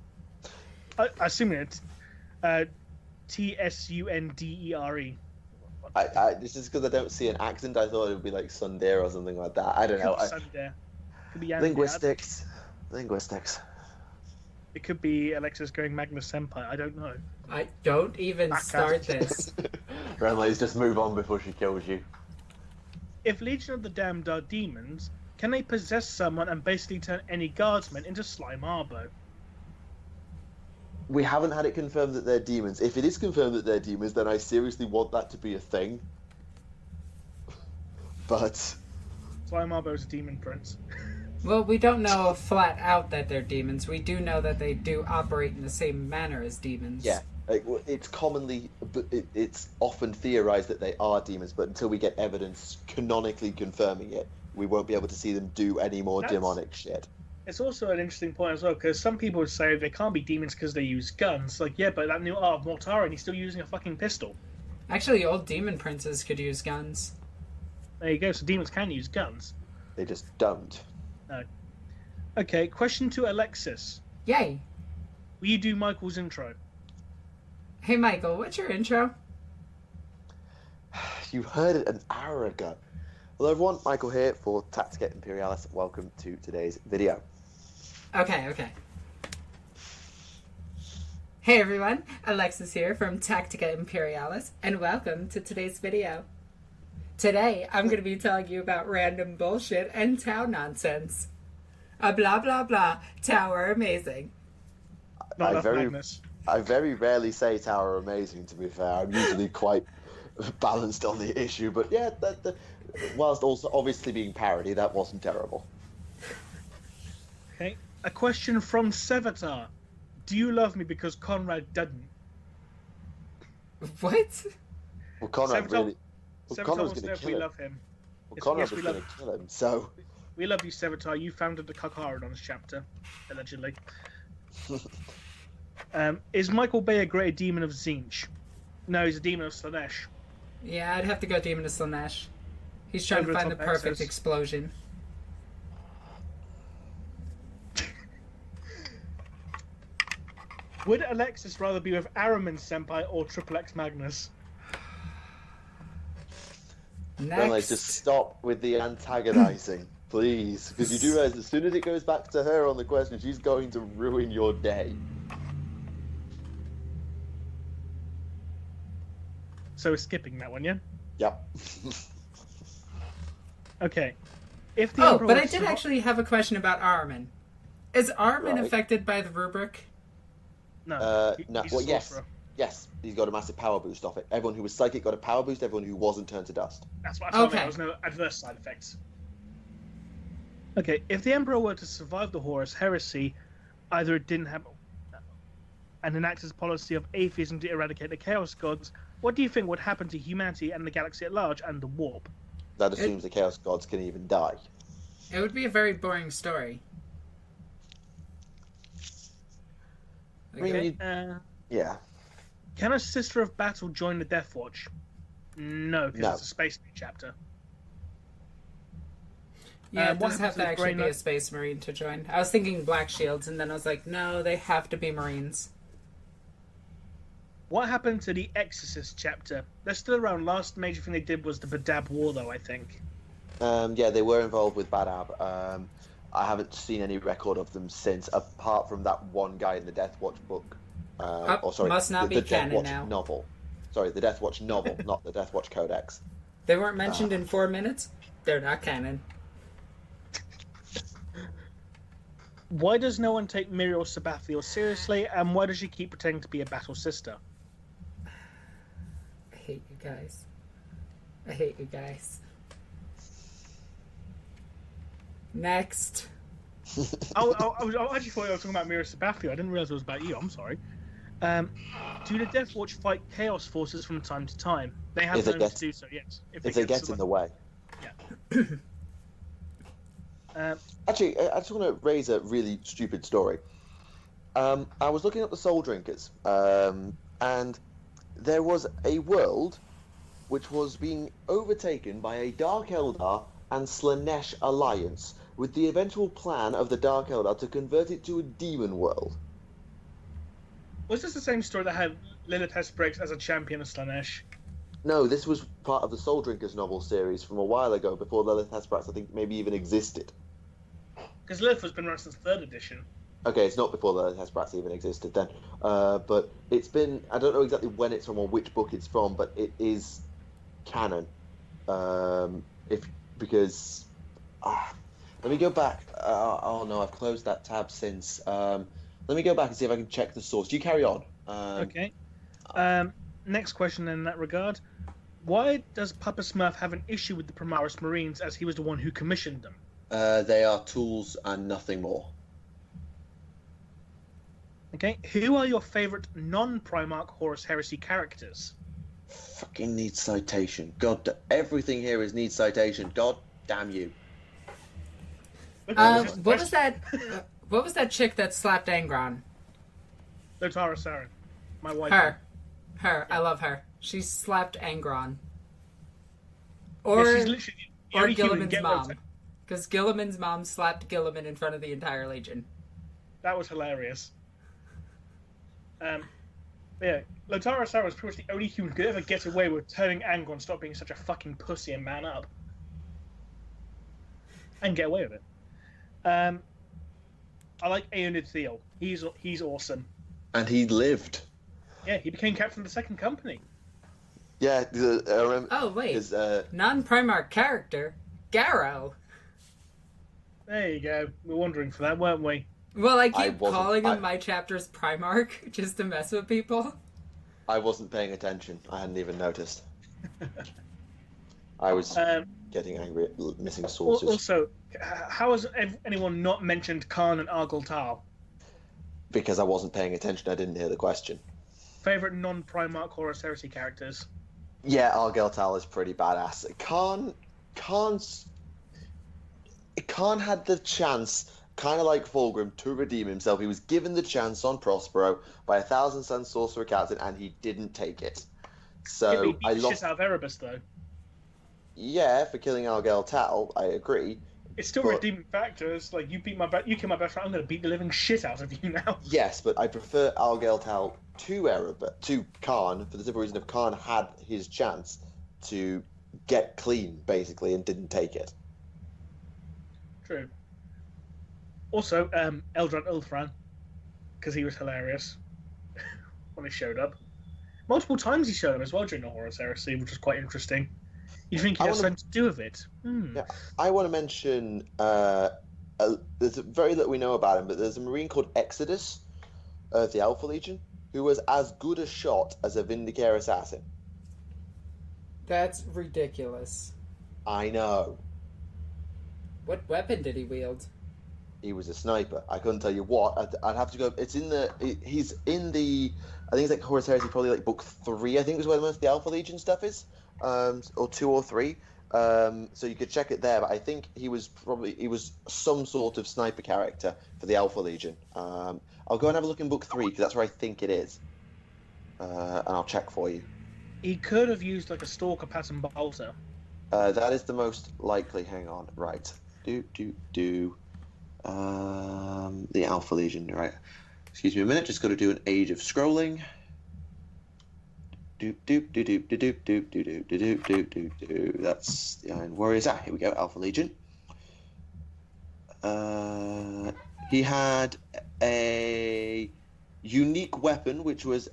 I assume it's Tsundere.
This is because I don't see an accent. I thought it would be like Sundare or something like that. I don't know.
Could be
Linguistics.
It could be Alexis going Magnus Senpai. I don't know.
I don't even start this.
Remleiz, just move on before she kills you.
If Legion of the Damned are demons, can they possess someone and basically turn any guardsmen into slime arbo?
We haven't had it confirmed that they're demons. If it is confirmed that they're demons, then I seriously want that to be a thing. But
Slime arbo is a demon prince.
Well, we don't know flat out that they're demons. We do know that they do operate in the same manner as demons.
Yeah, it's often theorized that they are demons, but until we get evidence canonically confirming it, we won't be able to see them do any more demonic shit.
It's also an interesting point as well, because some people would say they can't be demons because they use guns. Like, yeah, but that new art of Mortara, and he's still using a fucking pistol.
Actually, old demon princes could use guns.
There you go. So demons can use guns.
They just don't.
No. Okay, question to Alexis.
Yay!
Will you do Michael's intro?
Hey, Michael, what's your intro?
You heard it an hour ago. Hello everyone, Michael here for Tactica Imperialis. Welcome to today's video.
Okay. Hey everyone, Alexis here from Tactica Imperialis, and welcome to today's video. Today, I'm going to be telling you about random bullshit and Tau nonsense. A blah blah blah, Tower amazing.
Not madness.
I very rarely say Tower amazing, to be fair. I'm usually quite balanced on the issue, but yeah, whilst also obviously being parody, that wasn't terrible.
Okay, a question from Sevatar. Do you love me because Conrad doesn't?
What?
Well, Conrad
Sevatar,
really... Well,
Sevatar
Conrad was
wants to
going
know
to
if we
kill him.
love him.
Well,
Yes,
Conrad
yes,
was
we
going
love-
to kill him, so...
We love you, Sevatar. You founded the Karkarodon's chapter, allegedly. Is Michael Bay a greater demon of Tzeentch? No, he's a demon of Slanesh.
Yeah, I'd have to go Demon of Slanesh. He's trying to find the perfect explosion.
Would Alexis rather be with Aramin Senpai or Triple X Magnus?
Next.
Just stop with the antagonizing, please. Because you do realize as soon as it goes back to her on the question, she's going to ruin your day.
So we're skipping that one, yeah?
Yep.
Okay. If the
Oh,
Emperor
but I
was
did
to-
actually have a question about Armin. Is Armin
Right.
affected by the rubric?
No.
No.
He's
Well,
a
yes.
sorcerer.
Yes, he's got a massive power boost off it. Everyone who was psychic got a power boost, everyone who wasn't turned to dust.
That's what I told
Okay.
There was no adverse side effects. Okay, if the Emperor were to survive the Horus heresy, either it didn't have and enact his policy of atheism to eradicate the Chaos Gods, what do you think would happen to humanity and the galaxy at large and the warp?
That assumes the Chaos Gods can even die.
It would be a very boring story.
I mean,
Okay.
Yeah.
Can a Sister of Battle join the Death Watch? No, because
No.
it's a Space Marine chapter.
Yeah, it
what
does
happens
have
to
to
the
actually
Grey
be a
Knight-
Space Marine to join. I was thinking Black Shields, and then I was like, no, they have to be Marines.
What happened to the Exorcist chapter? They're still around. Last major thing they did was the Badab War, though, I think.
Yeah, they were involved with Badab. I haven't seen any record of them since, apart from that one guy in the Death Watch book.
Must not be
the Death
canon
Watch
now.
novel. Sorry, the Death Watch novel, not the Death Watch Codex.
They weren't mentioned in 4 minutes? They're not canon.
Why does no one take Muriel Sabathiel seriously, and why does she keep pretending to be a battle sister?
I hate you guys. I hate you guys. Next.
I actually thought I was talking about Muriel Sabathiel. I didn't realize it was about you. I'm sorry. Do the Death Watch fight Chaos forces from time to time? They have known to do so, yes.
If they get in the way.
Yeah.
Actually, I just want to raise a really stupid story. I was looking at the Soul Drinkers, and there was a world which was being overtaken by a Dark Eldar and Slanesh alliance, with the eventual plan of the Dark Eldar to convert it to a demon world.
Was this the same story that had Lilith Hesperix as a champion of Slanesh?
No, this was part of the Soul Drinkers novel series from a while ago, before Lilith Hesperix, I think, maybe even existed.
Because Lilith has been around since 3rd edition.
Okay, it's not before Lilith Hesperix even existed then. But it's been... I don't know exactly when it's from or which book it's from, but it is canon. Because... let me go back. Oh no, I've closed that tab since. Let me go back and see if I can check the source. You carry on.
Okay. Next question in that regard. Why does Papa Smurf have an issue with the Primaris Marines, as he was the one who commissioned them?
They are tools and nothing more.
Okay. Who are your favourite non-Primarch Horus Heresy characters?
Fucking needs citation. God, everything here is needs citation. God damn you.
What was that? What was that chick that slapped Angron?
Lotara Saren. My wife.
Her. I love her. She slapped Angron.
Yeah,
Or
she's literally the only human to
Gilliman's
get
mom.
those.
Because Gilliman's mom slapped Gilliman in front of the entire Legion.
That was hilarious. Yeah, Lotara Sarah was pretty much the only human who could ever get away with turning Angron and stop being such a fucking pussy and man up. And get away with it. I like Aeonid Theo. He's awesome.
And he lived.
Yeah, he became captain of the second company.
Yeah, I remember.
Oh, wait. Non-Primarch character, Garrow.
There you go. We were wondering for that, weren't we?
Well, I keep calling him my chapter's Primarch just to mess with people.
I wasn't paying attention. I hadn't even noticed. I was getting angry at missing sources.
Also, how has anyone not mentioned Khan and Argol Tal?
Because I wasn't paying attention, I didn't hear the question.
Favorite non-Primarch Horus Heresy characters?
Yeah, Argel Tal is pretty badass. Khan had the chance, kind of like Fulgrim, to redeem himself. He was given the chance on Prospero by a 1,000 Sun Sorcerer Captain, and he didn't take it. So
yeah, he beat
I
the
lost.
shit out of Erebus, though.
Yeah, for killing Argel Tal, I agree.
It's still redeeming factors. Like, you killed my best friend, I'm going to beat the living shit out of you now.
Yes, but I prefer Argel Tal to Khan for the simple reason of Khan had his chance to get clean, basically, and didn't take it.
True. Also, Eldred Ulthran, because he was hilarious when he showed up. Multiple times he showed up as well during the Horus Heresy, which was quite interesting. You'd think he'd have something to do with it.
Yeah, I want to mention, there's very little we know about him, but there's a Marine called Exodus of the Alpha Legion, who was as good a shot as a Vindicare assassin.
That's ridiculous.
I know.
What weapon did he wield?
He was a sniper. I couldn't tell you what. I'd have to go. He's in the. I think it's like Horus Heresy, probably like book 3. I think is where most of the Alpha Legion stuff is, or 2 or 3. So you could check it there. But I think he was some sort of sniper character for the Alpha Legion. I'll go and have a look in book 3 because that's where I think it is, and I'll check for you.
He could have used like a stalker pattern bolter.
That is the most likely. Hang on, right? The Alpha Legion, right? Excuse me a minute. Just got to do an age of scrolling. That's the Iron Warriors. Here we go. Alpha Legion. He had a unique weapon, which is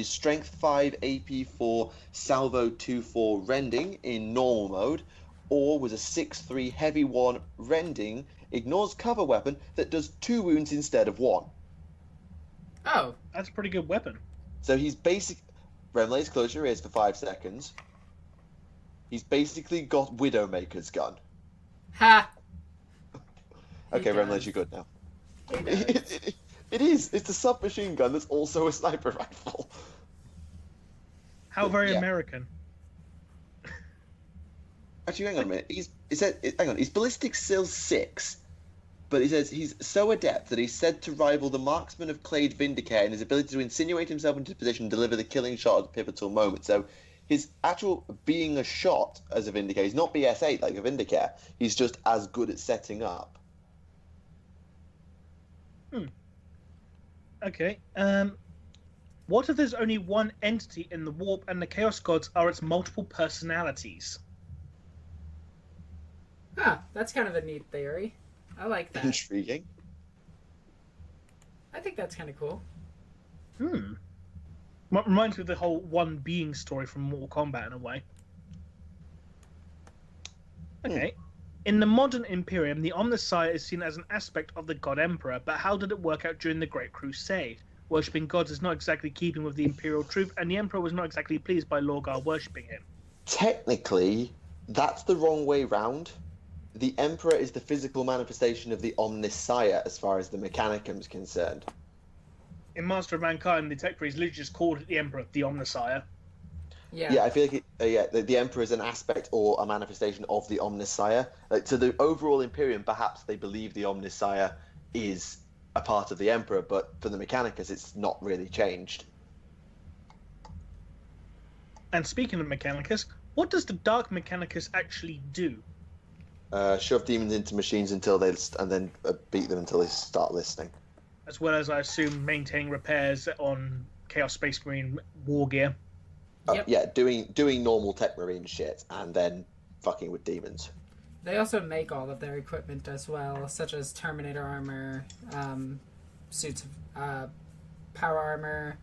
Strength 5, AP 4, Salvo 2/4 Rending in normal mode, or was a 6/3 Heavy 1 Rending, ignores cover weapon that does 2 wounds instead of 1.
Oh,
that's a pretty good weapon.
So he's basic. Remleiz, close your ears for 5 seconds. He's basically got Widowmaker's gun.
Ha!
Okay, Remleiz, you're good now. It is. It's a submachine gun that's also a sniper rifle.
How very American.
Actually, hang on a minute. He's ballistic skill 6, but he says he's so adept that he's said to rival the marksman of Clade Vindicare in his ability to insinuate himself into position and deliver the killing shot at a pivotal moment. So his actual being a shot as a Vindicare, he's not BS8 like a Vindicare. He's just as good at setting up.
Okay. What if there's only one entity in the Warp and the Chaos Gods are its multiple personalities?
Huh, that's kind of a neat theory. I like that.
Intriguing.
I think that's kind of cool.
Reminds me of the whole one being story from Mortal Kombat in a way. Okay. In the modern Imperium, the Omnissiah is seen as an aspect of the God Emperor, but how did it work out during the Great Crusade? Worshipping gods is not exactly keeping with the Imperial truth, and the Emperor was not exactly pleased by Lorgar worshipping him.
Technically, that's the wrong way round. The Emperor is the physical manifestation of the Omnissiah as far as the Mechanicum is concerned.
In Master of Mankind, the tech priest literally just called the Emperor the Omnissiah.
Yeah,
I feel like the Emperor is an aspect or a manifestation of the Omnissiah. To the overall Imperium, perhaps they believe the Omnissiah is a part of the Emperor, but for the Mechanicus, it's not really changed.
And speaking of Mechanicus, what does the Dark Mechanicus actually do?
Shove demons into machines and then beat them until they start listening.
As well as, I assume, maintaining repairs on Chaos Space Marine war gear.
Yep.
Yeah, doing normal Tech Marine shit and then fucking with demons.
They also make all of their equipment as well, such as Terminator armor, suits of power armor,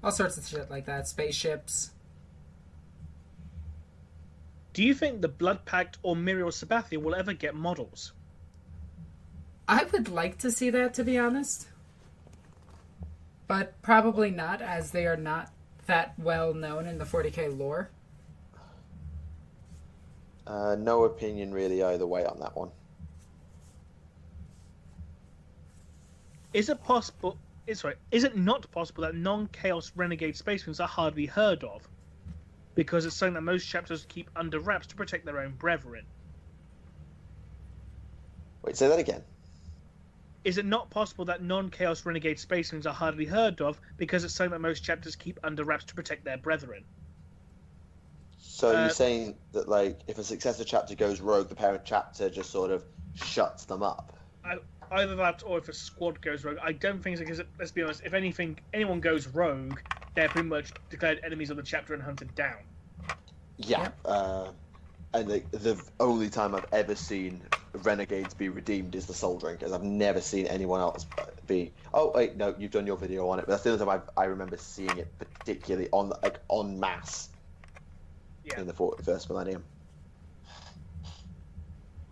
all sorts of shit like that, spaceships.
Do you think the Blood Pact or Miriel Sabathia will ever get models?
I would like to see that, to be honest. But probably not, as they are not that well known in the 40k lore.
No opinion really either way on that one.
Is it not possible that non-Chaos Renegade Space Marines are hardly heard of? Because it's something that most chapters keep under wraps to protect their own brethren.
Wait, say that again.
Is it not possible that non-Chaos Renegade Space Marines are hardly heard of because it's something that most chapters keep under wraps to protect their brethren?
So you're saying that, like, if a successor chapter goes rogue, the parent chapter just sort of shuts them up?
Either that, or if a squad goes rogue. I don't think so, because, let's be honest, if anyone goes rogue, they're pretty much declared enemies of the chapter and hunted down.
Yeah. And the only time I've ever seen renegades be redeemed is the Soul Drinkers. I've never seen anyone else be... Oh, wait, no, you've done your video on it, but that's the only time I remember seeing it particularly en masse in the first millennium.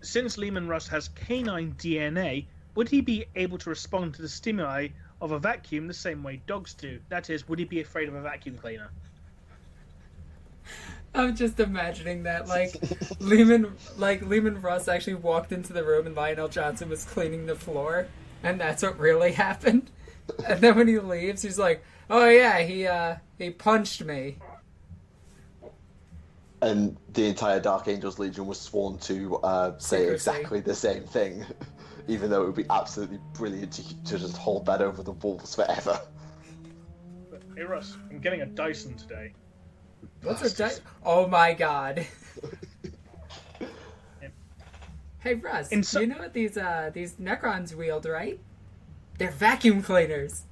Since Leman Russ has canine DNA, would he be able to respond to the stimuli of a vacuum the same way dogs do? That is, would he be afraid of a vacuum cleaner?
I'm just imagining that, like, Leman Russ actually walked into the room and Lionel Johnson was cleaning the floor, and that's what really happened. And then when he leaves, he's like, "Oh yeah, he punched me."
And the entire Dark Angels Legion was sworn to say exactly the same thing, even though it would be absolutely brilliant to just hold that over the wolves forever.
Hey Russ, I'm getting a Dyson today.
What's a Dyson? Oh my god. Hey Russ, you know what these Necrons wield, right? They're vacuum cleaners.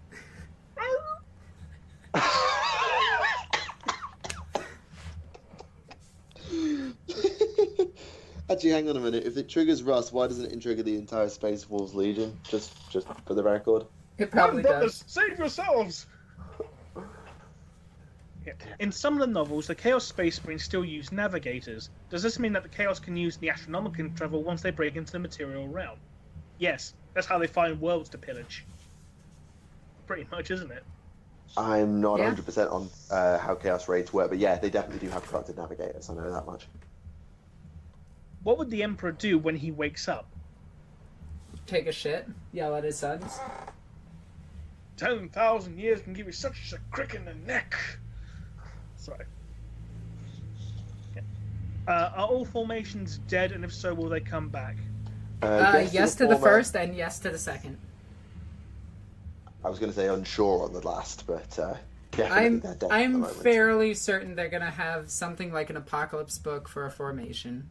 Actually, hang on a minute. If it triggers Russ, why doesn't it trigger the entire Space Wolves Legion? Just for the record.
It probably does.
Save yourselves! In some of the novels, the Chaos Space Marines still use navigators. Does this mean that the Chaos can use the astronomical travel once they break into the material realm? Yes, that's how they find worlds to pillage. Pretty much, isn't it?
I'm not 100% on how Chaos raids work, but yeah, they definitely do have corrupted navigators. I know that much.
What would the Emperor do when he wakes up?
Take a shit, yell at his sons.
10,000 years can give you such a crick in the neck. Sorry. Are all formations dead, and if so, will they come back?
Yes to the first, and yes to the second.
I was going to say unsure on the last, but definitely they're dead.
I'm fairly certain they're going to have something like an apocalypse book for a formation.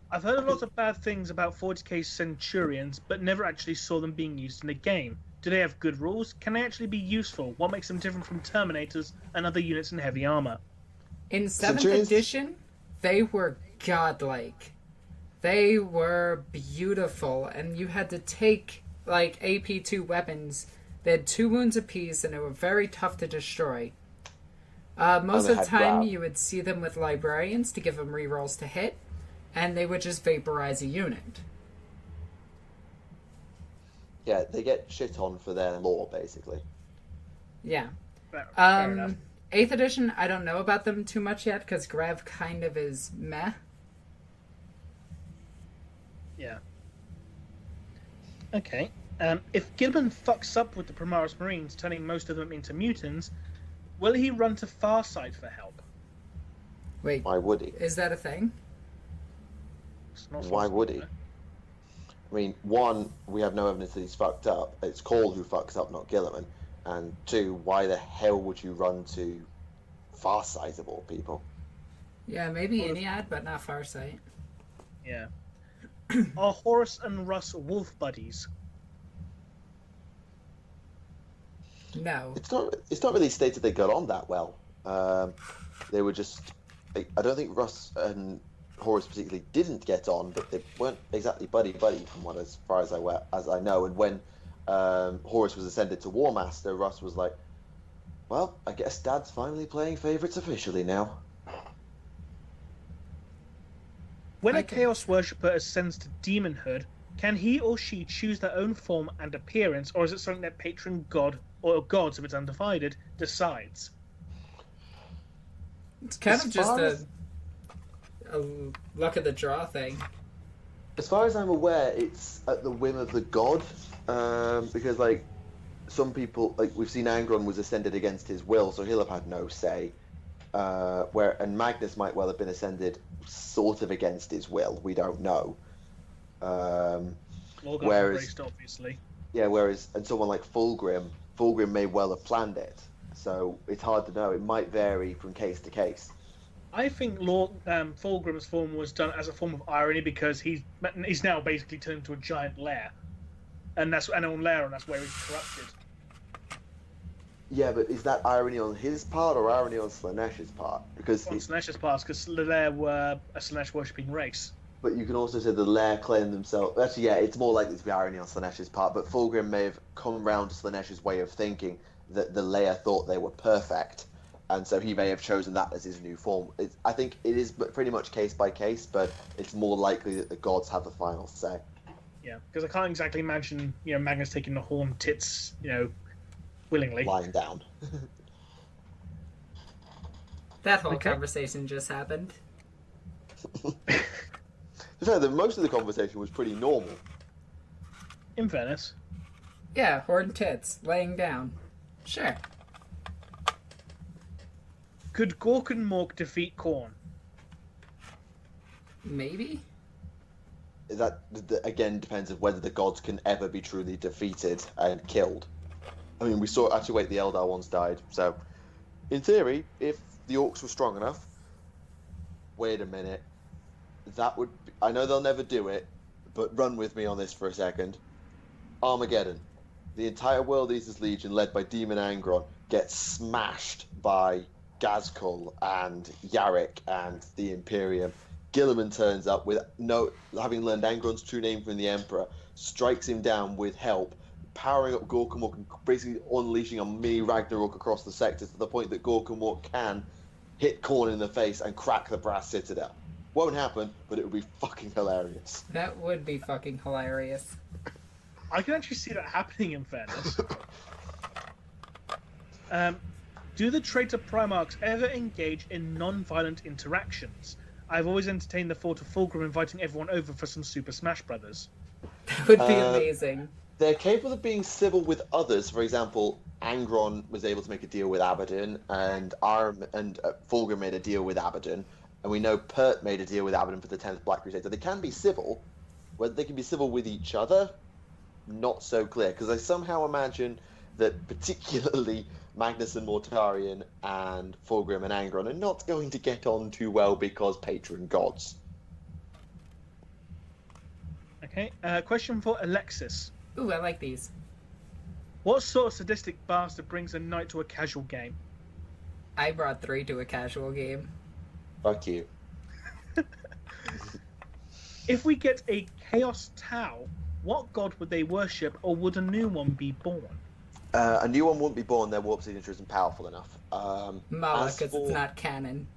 I've heard a lot of bad things about 40k Centurions, but never actually saw them being used in a game. Do they have good rules? Can they actually be useful? What makes them different from Terminators and other units in heavy armor?
In 7th edition, they were godlike. They were beautiful, and you had to take, like, AP2 weapons. They had 2 wounds apiece, and they were very tough to destroy. Most of the time, you would see them with librarians to give them rerolls to hit, and they would just vaporize a unit.
Yeah, they get shit on for their lore, basically.
Yeah.
Fair enough.
8th edition, I don't know about them too much yet, because Grav kind of is meh.
Yeah. Okay. If Gilman fucks up with the Primaris Marines, turning most of them into mutants, will he run to Farsight for help?
Wait.
Why would he?
Is that a thing?
Why would he? I mean, one, we have no evidence that he's fucked up. It's Cole who fucks up, not Gilliman. And 2, why the hell would you run to Farsight of all people?
Yeah, maybe Iliad, but not Farsight.
Yeah. Are Horus and Russ wolf buddies?
No.
It's not really stated they got on that well. They were just... I don't think Russ and Horus particularly didn't get on, but they weren't exactly buddy-buddy from as far as I know. And when Horus was ascended to War Master, Russ was like, well, I guess Dad's finally playing favourites officially now.
When a Chaos Worshipper ascends to demonhood, can he or she choose their own form and appearance, or is it something that patron god, or gods if it's undivided, decides?
It's kind of just a luck of the draw thing.
As far as I'm aware, it's at the whim of the god, because, like, some people, like, we've seen Angron was ascended against his will, so he'll have had no say. And Magnus might well have been ascended sort of against his will. We don't know.
Embraced, obviously.
Yeah, whereas and someone like Fulgrim may well have planned it. So it's hard to know. It might vary from case to case.
I think Fulgrim's form was done as a form of irony because he's now basically turned into a giant lair, and that's where he's corrupted.
Yeah, but is that irony on his part or irony on Slaaneish's part? Because
on Slaaneish's part, because the lair were a Slaanesh worshipping race.
But you can also say the lair claimed themselves. Actually, yeah, it's more likely to be irony on Slaaneish's part. But Fulgrim may have come round to Slaaneish's way of thinking that the lair thought they were perfect, and so he may have chosen that as his new form. I think it is pretty much case by case, but it's more likely that the gods have the final say.
Yeah, because I can't exactly imagine Magnus taking the horn tits willingly.
Lying down.
That whole conversation just happened.
Most of the conversation was pretty normal.
In fairness.
Yeah, horn tits, laying down. Sure.
Could Gork and Mork defeat Khorne?
Maybe?
That, again, depends on whether the gods can ever be truly defeated and killed. I mean, we saw, actually, the Eldar ones died, so... In theory, if the Orcs were strong enough... Wait a minute. That would... I know they'll never do it, but run with me on this for a second. Armageddon. The entire World Eaters Legion, led by Demon Angron, gets smashed by Ghazghkull and Yarrick and the Imperium. Gilliman turns up with having learned Angron's true name from the Emperor, strikes him down with help, powering up Gorkamork and basically unleashing a mini Ragnarok across the sectors to the point that Gorkamork can hit Khorne in the face and crack the Brass Citadel. Won't happen, but it would be fucking hilarious.
That would be fucking hilarious.
I can actually see that happening, in fairness. Do the traitor Primarchs ever engage in non-violent interactions? I've always entertained the thought of Fulgrim inviting everyone over for some Super Smash Brothers.
That would be amazing.
They're capable of being civil with others. For example, Angron was able to make a deal with Abaddon, and Fulgrim made a deal with Abaddon, and we know Pert made a deal with Abaddon for the 10th Black Crusade. So they can be civil. Whether they can be civil with each other, not so clear. Because I somehow imagine that particularly Magnus and Mortarion and Fulgrim and Angron are not going to get on too well because patron gods.
Okay, question for Alexis.
Ooh, I like these.
What sort of sadistic bastard brings a knight to a casual game?
I brought 3 to a casual game.
Fuck you.
If we get a Chaos Tau, what god would they worship, or would a new one be born?
A new one wouldn't be born. Their warp signature isn't powerful enough.
Mala, because it's not canon.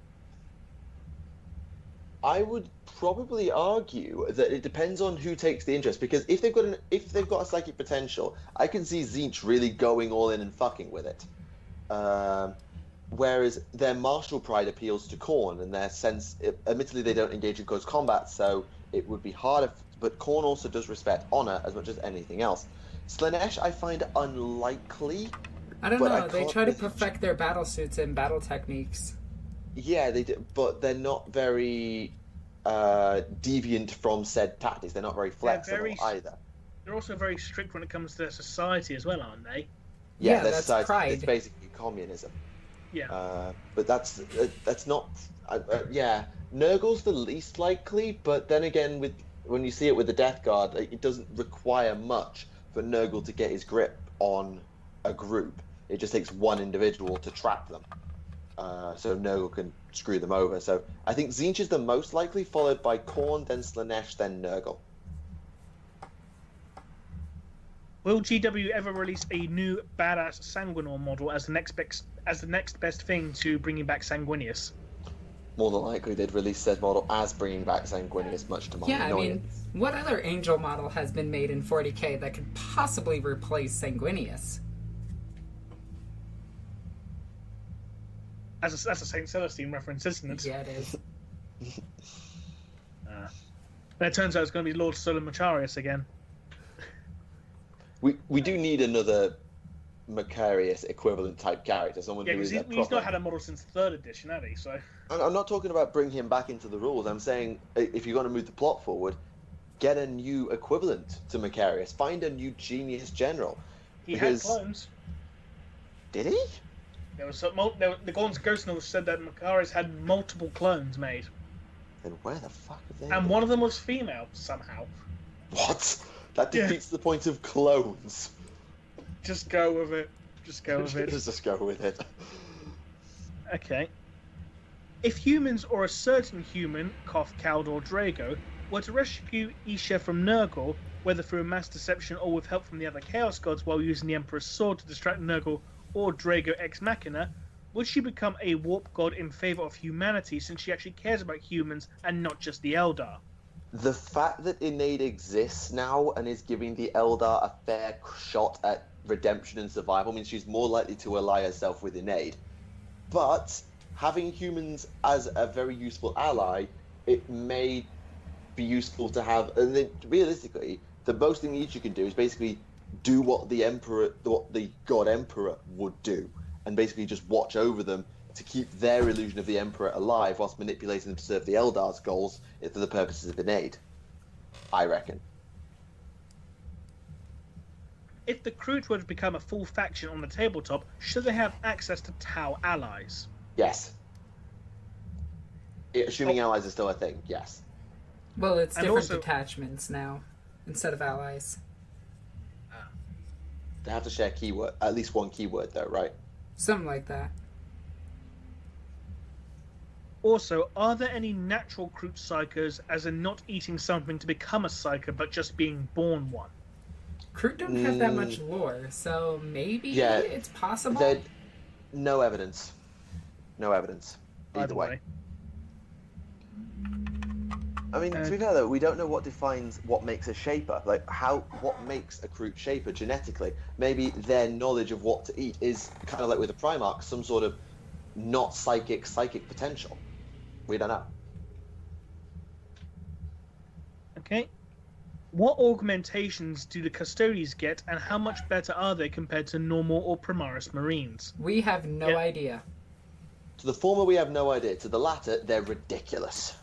I would probably argue that it depends on who takes the interest, because if they've got a psychic potential, I can see Tzeentch really going all in and fucking with it. Whereas their martial pride appeals to Khorne, and their sense, admittedly they don't engage in close combat, so it would be harder. But Khorne also does respect honor as much as anything else. Slaanesh I find unlikely.
I don't know. They try to perfect their battle suits and battle techniques.
Yeah, they do, but they're not very deviant from said tactics. They're not very flexible either.
They're also very strict when it comes to their society as well, aren't they?
Yeah,
their
that's
society.
pride.
It's basically communism.
Yeah.
But that's not. Yeah, Nurgle's the least likely, but then again, when you see it with the Death Guard, it doesn't require much for Nurgle to get his grip on a group. It just takes one individual to trap them. So Nurgle can screw them over. So I think Tzeentch is the most likely, followed by Khorne, then Slaanesh, then Nurgle.
Will GW ever release a new badass Sanguinor model as the next best thing to bringing back Sanguinius?
More than likely, they'd release said model as bringing back Sanguinius, much to my annoyance.
I mean, what other Angel model has been made in 40k that could possibly replace Sanguinius?
That's a Saint Celestine reference, isn't it?
Yeah, it is.
And it turns out it's going to be Lord Solon Macharius again.
We do need another Macarius equivalent type character. Someone who is
he's not had a model since 3rd edition, has he? So
I'm not talking about bringing him back into the rules. I'm saying if you're going to move the plot forward, get a new equivalent to Macarius. Find a new genius general.
He had clones.
Did he?
There was the Ghost Novel said that Macarius had multiple clones made.
Then where the fuck are they?
And one of them was female somehow.
What? That defeats the point of clones.
Just go with it. Just go with it.
Just go with it.
Okay. If humans or a certain human, Kaldor Drago, were to rescue Isha from Nurgle, whether through mass deception or with help from the other Chaos Gods while using the Emperor's sword to distract Nurgle or Drago ex machina, would she become a warp god in favour of humanity since she actually cares about humans and not just the Eldar?
The fact that Innate exists now and is giving the Eldar a fair shot at redemption and survival means she's more likely to ally herself with Innate. But having humans as a very useful ally, it may be useful to have. And then realistically, the most thing each you can do is basically do what the God Emperor would do, and basically just watch over them to keep their illusion of the Emperor alive whilst manipulating them to serve the Eldar's goals for the purposes of Innate, I reckon.
If the Kroot were to become a full faction on the tabletop, should they have access to Tau allies?
Yes. Assuming allies are still a thing, yes.
Well, it's different detachments now, instead of allies.
They have to share keyword, at least one keyword though, right?
Something like that.
Also, are there any natural Kroot psychers, as in not eating something to become a psyker, but just being born one?
Kroot don't have that much lore, so maybe it's possible?
No evidence. No evidence. Either way. I mean, to be fair though, we don't know what defines what makes a shaper. Like, what makes a Kroot shaper genetically? Maybe their knowledge of what to eat is kind of like with the Primarchs, some sort of not psychic potential. We don't know.
Okay. What augmentations do the Custodes get, and how much better are they compared to normal or Primaris Marines?
We have no idea.
To the former, we have no idea. To the latter, they're ridiculous.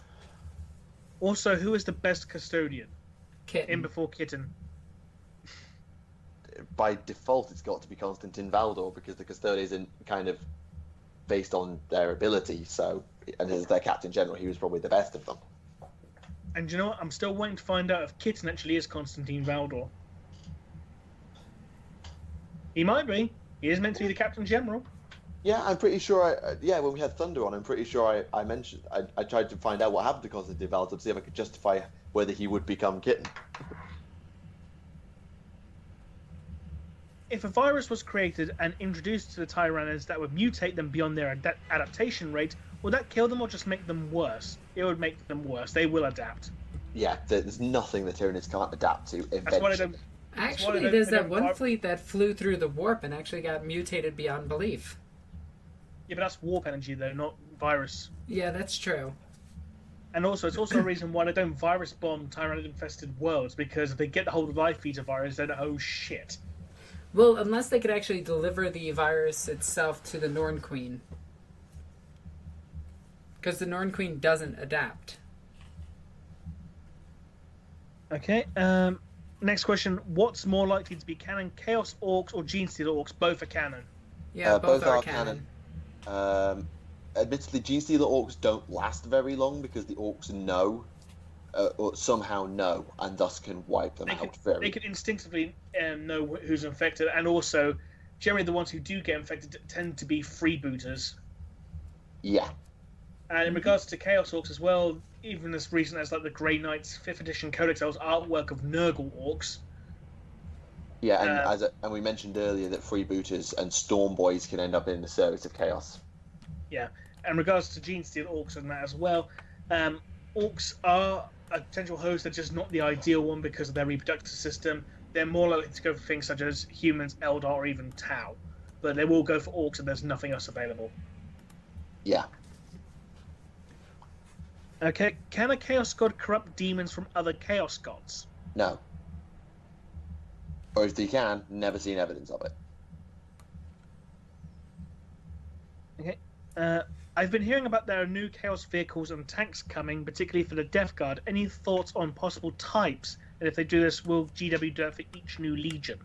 Also, who is the best Custodian?
Kitten.
In before Kitten.
By default, it's got to be Constantin Valdor, because the Custodes are kind of based on their ability, and as their Captain General, he was probably the best of them.
And you know what? I'm still waiting to find out if Kitten actually is Constantine Valdor. He might be. He is meant to be the Captain General.
Yeah, I'm pretty sure. When we had Thunder on, I'm pretty sure I mentioned. I tried to find out what happened to Constantine Valdor to see if I could justify whether he would become Kitten.
If a virus was created and introduced to the Tyranners that would mutate them beyond their adaptation rate, would that kill them or just make them worse? It would make them worse. They will adapt.
Yeah, there's nothing the Tyranids can't adapt to eventually.
Actually, there's that one fleet that flew through the warp and actually got mutated beyond belief.
Yeah, but that's warp energy, though, not virus.
Yeah, that's true.
And also, it's also a reason why they don't virus bomb Tyrannid-infested worlds, because if they get the hold of the Life Eater virus, then oh shit.
Well, unless they could actually deliver the virus itself to the Norn Queen. Because the Norn Queen doesn't adapt.
Okay, Next question: what's more likely to be canon, Chaos Orcs or Genestealer Orcs? Both are canon.
Yeah, both are canon.
Admittedly, Genestealer Orcs don't last very long because the Orcs know, or somehow know, and thus can wipe them out.
They can instinctively know who's infected, and also, generally the ones who do get infected tend to be freebooters.
Yeah.
And in regards to Chaos Orcs as well, even as recent as like the Grey Knights 5th edition Codex, that was artwork of Nurgle Orcs.
Yeah, and we mentioned earlier that freebooters and Storm Boys can end up in the service of Chaos.
Yeah, and in regards to Genestealer Orcs and that as well, Orcs are a potential host. They're just not the ideal one because of their reproductive system. They're more likely to go for things such as humans, Eldar, or even Tau. But they will go for Orcs if there's nothing else available.
Yeah.
Okay, can a Chaos God corrupt demons from other Chaos Gods?
No. Or if they can, never seen evidence of it.
Okay. I've been hearing about there are new Chaos vehicles and tanks coming, particularly for the Death Guard. Any thoughts on possible types? And if they do this, will GW do it for each new Legion?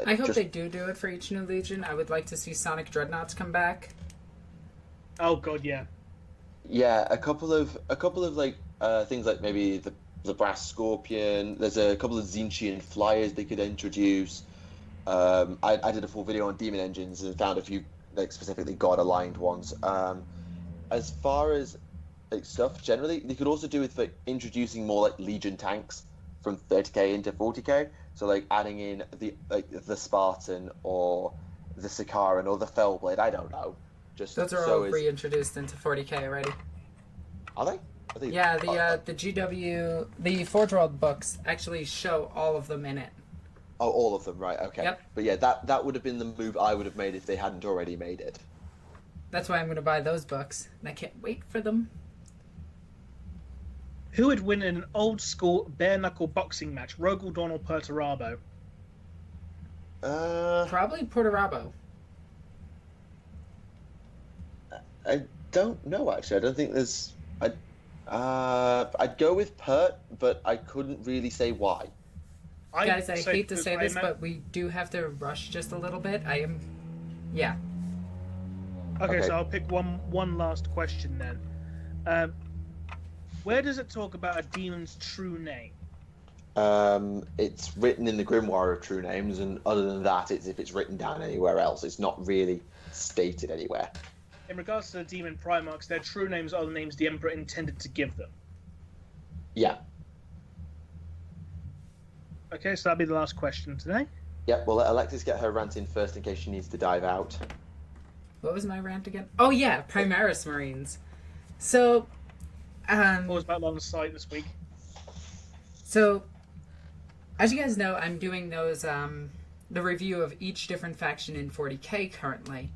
I hope they do it for each new Legion. I would like to see Sonic Dreadnoughts come back.
Oh god, yeah.
Yeah, a couple of like things like maybe the Brass Scorpion. There's a couple of Zinchian flyers they could introduce. I did a full video on Demon Engines and found a few like specifically God aligned ones. As far as like stuff generally, they could also do with like introducing more like Legion tanks from 30k into 40k. So like adding in the Spartan or the Sikaran or the Fellblade. I don't know.
Those are all reintroduced into 40k already.
Are they?
Yeah, the GW, the Forge World books actually show all of them in it.
Oh, all of them, right? Okay.
Yep.
But yeah, that would have been the move I would have made if they hadn't already made it.
That's why I'm going to buy those books, and I can't wait for them.
Who would win in an old school bare knuckle boxing match, Rogaldon or Perturabo?
Probably Perturabo.
I don't know actually. I don't think there's. I'd go with Pert, but I couldn't really say why.
Guys, I hate to say this, but we do have to rush just a little bit. Yeah.
Okay, so I'll pick one last question then. Where does it talk about a demon's true name?
It's written in the Grimoire of True Names, and other than that, it's if it's written down anywhere else. It's not really stated anywhere.
In regards to the demon Primarchs, their true names are the names the Emperor intended to give them.
Yeah.
Okay, so that'll be the last question today.
Yeah, we'll let Alexis get her rant in first in case she needs to dive out.
What was my rant again? Oh yeah, Primaris Marines. So,
what was about on the site this week?
So, as you guys know, I'm doing those the review of each different faction in 40k currently.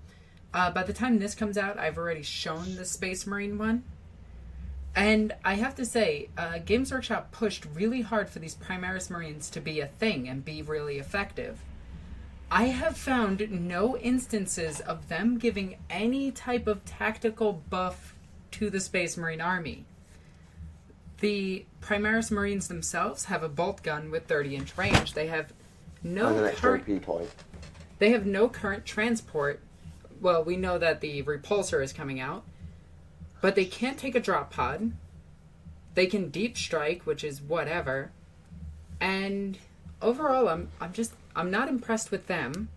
By the time this comes out, I've already shown the Space Marine one. And I have to say, Games Workshop pushed really hard for these Primaris Marines to be a thing and be really effective. I have found no instances of them giving any type of tactical buff to the Space Marine army. The Primaris Marines themselves have a bolt gun with 30-inch range. They have no current transport. Well, we know that the repulsor is coming out, but they can't take a drop pod. They can deep strike, which is whatever. And overall, I'm not impressed with them.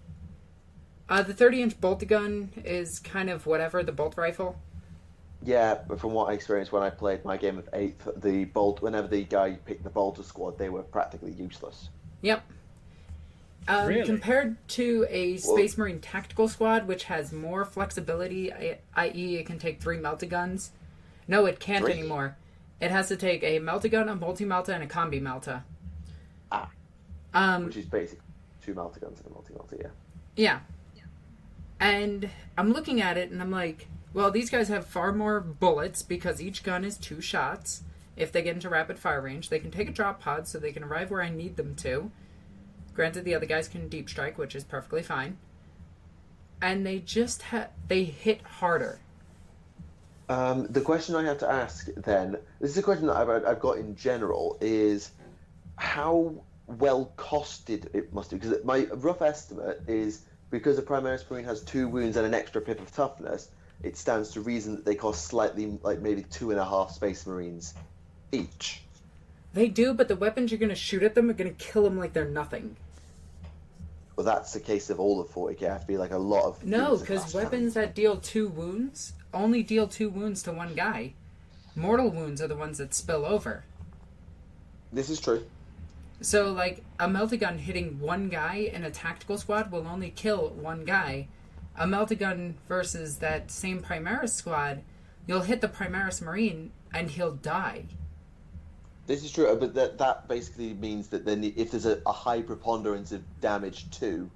The 30-inch bolt gun is kind of whatever, the bolt rifle.
Yeah, but from what I experienced when I played my game of 8th, whenever the guy picked the bolter squad, they were practically useless.
Yep.
Really?
Compared to a Space Marine tactical squad, which has more flexibility, i.e. it can take 3 melta-guns. No, it can't anymore. It has to take a melta-gun, a multi-melta, and a combi melta.
Which is basically 2 melta-guns and a multi-melta, yeah.
Yeah. And I'm looking at it, and I'm like, well, these guys have far more bullets, because each gun is 2 shots. If they get into rapid fire range, they can take a drop pod, so they can arrive where I need them to. Granted, the other guys can deep strike, which is perfectly fine. And they just they hit harder.
The question I have to ask then, this is a question that I've got in general, is how well costed it must be, because my rough estimate is because the Primaris Marine has 2 wounds and an extra pip of toughness, it stands to reason that they cost slightly, like maybe 2.5 Space Marines each.
They do, but the weapons you're going to shoot at them are going to kill them like they're nothing.
Well, that's the case of all of 40k. I have to be like a lot of...
No, because weapons that deal 2 wounds only deal 2 wounds to one guy. Mortal wounds are the ones that spill over.
This is true.
So, like, a meltagun hitting one guy in a tactical squad will only kill one guy. A meltagun versus that same Primaris squad, you'll hit the Primaris Marine and he'll die.
This is true, but that basically means that then if there's a high preponderance of damage too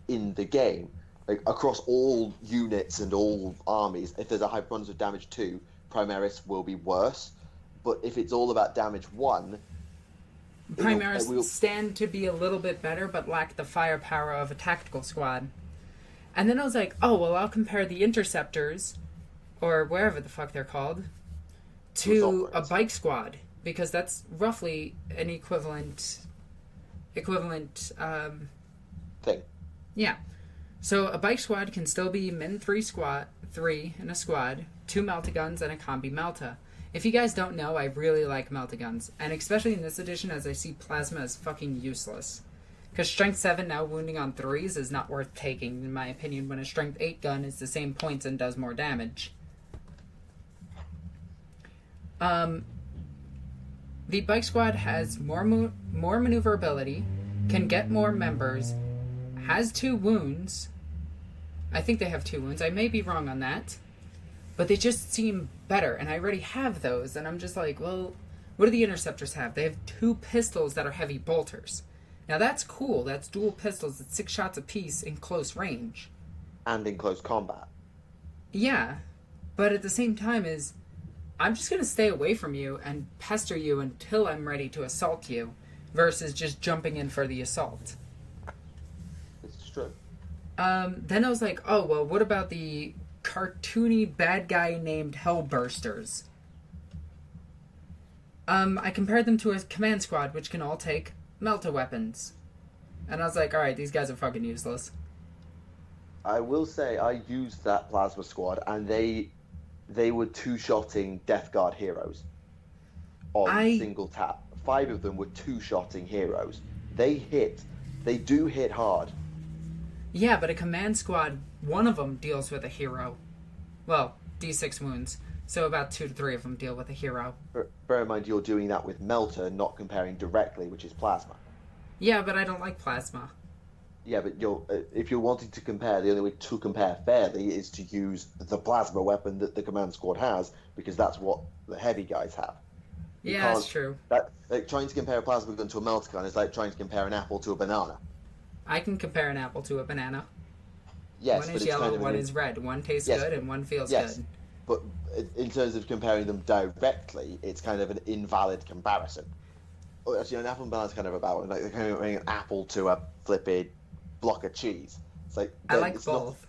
in the game, like across all units and all armies, if there's a high preponderance of damage too, Primaris will be worse. But if it's all about damage 1...
Primaris stand to be a little bit better, but lack the firepower of a tactical squad. And then I was like, oh, well, I'll compare the Interceptors, or wherever the fuck they're called, to a bike squad, because that's roughly an equivalent
thing.
Yeah. So a bike squad can still be min 3 in a squad, 2 meltaguns, and a combi melta. If you guys don't know, I really like meltaguns, and especially in this edition, as I see plasma as fucking useless. Because strength 7 now wounding on 3s is not worth taking, in my opinion, when a strength 8 gun is the same points and does more damage. The bike squad has more maneuverability, can get more members, has 2 wounds. I think they have 2 wounds. I may be wrong on that. But they just seem better, and I already have those, and I'm just like, well, what do the Interceptors have? They have 2 pistols that are heavy bolters. Now that's cool. That's dual pistols at 6 shots apiece in close range.
And in close combat.
Yeah, but at the same time I'm just going to stay away from you and pester you until I'm ready to assault you, versus just jumping in for the assault.
It's true.
Then I was like, oh, well, what about the cartoony bad guy named Hellbursters? I compared them to a command squad, which can all take melta weapons. And I was like, alright, these guys are fucking useless.
I will say, I used that plasma squad, and they were 2-shotting Death Guard heroes on single tap. 5 of them were 2-shotting heroes. They do hit hard.
Yeah, but a command squad, one of them deals with a hero. Well, D6 wounds. So about 2 to 3 of them deal with a hero.
Bear in mind, you're doing that with Melta, not comparing directly, which is plasma.
Yeah, but I don't like plasma.
Yeah, but if you're wanting to compare, the only way to compare fairly is to use the plasma weapon that the command squad has, because that's what the heavy guys have.
Yeah, that's true.
Like trying to compare a plasma gun to a melta gun is like trying to compare an apple to a banana.
I can compare an apple to a banana.
Yes,
one is yellow, one is red. One tastes good, and one feels good.
But in terms of comparing them directly, it's kind of an invalid comparison. Actually, an apple and banana is kind of about like comparing an apple to a flipped block of cheese. It's like
I like both.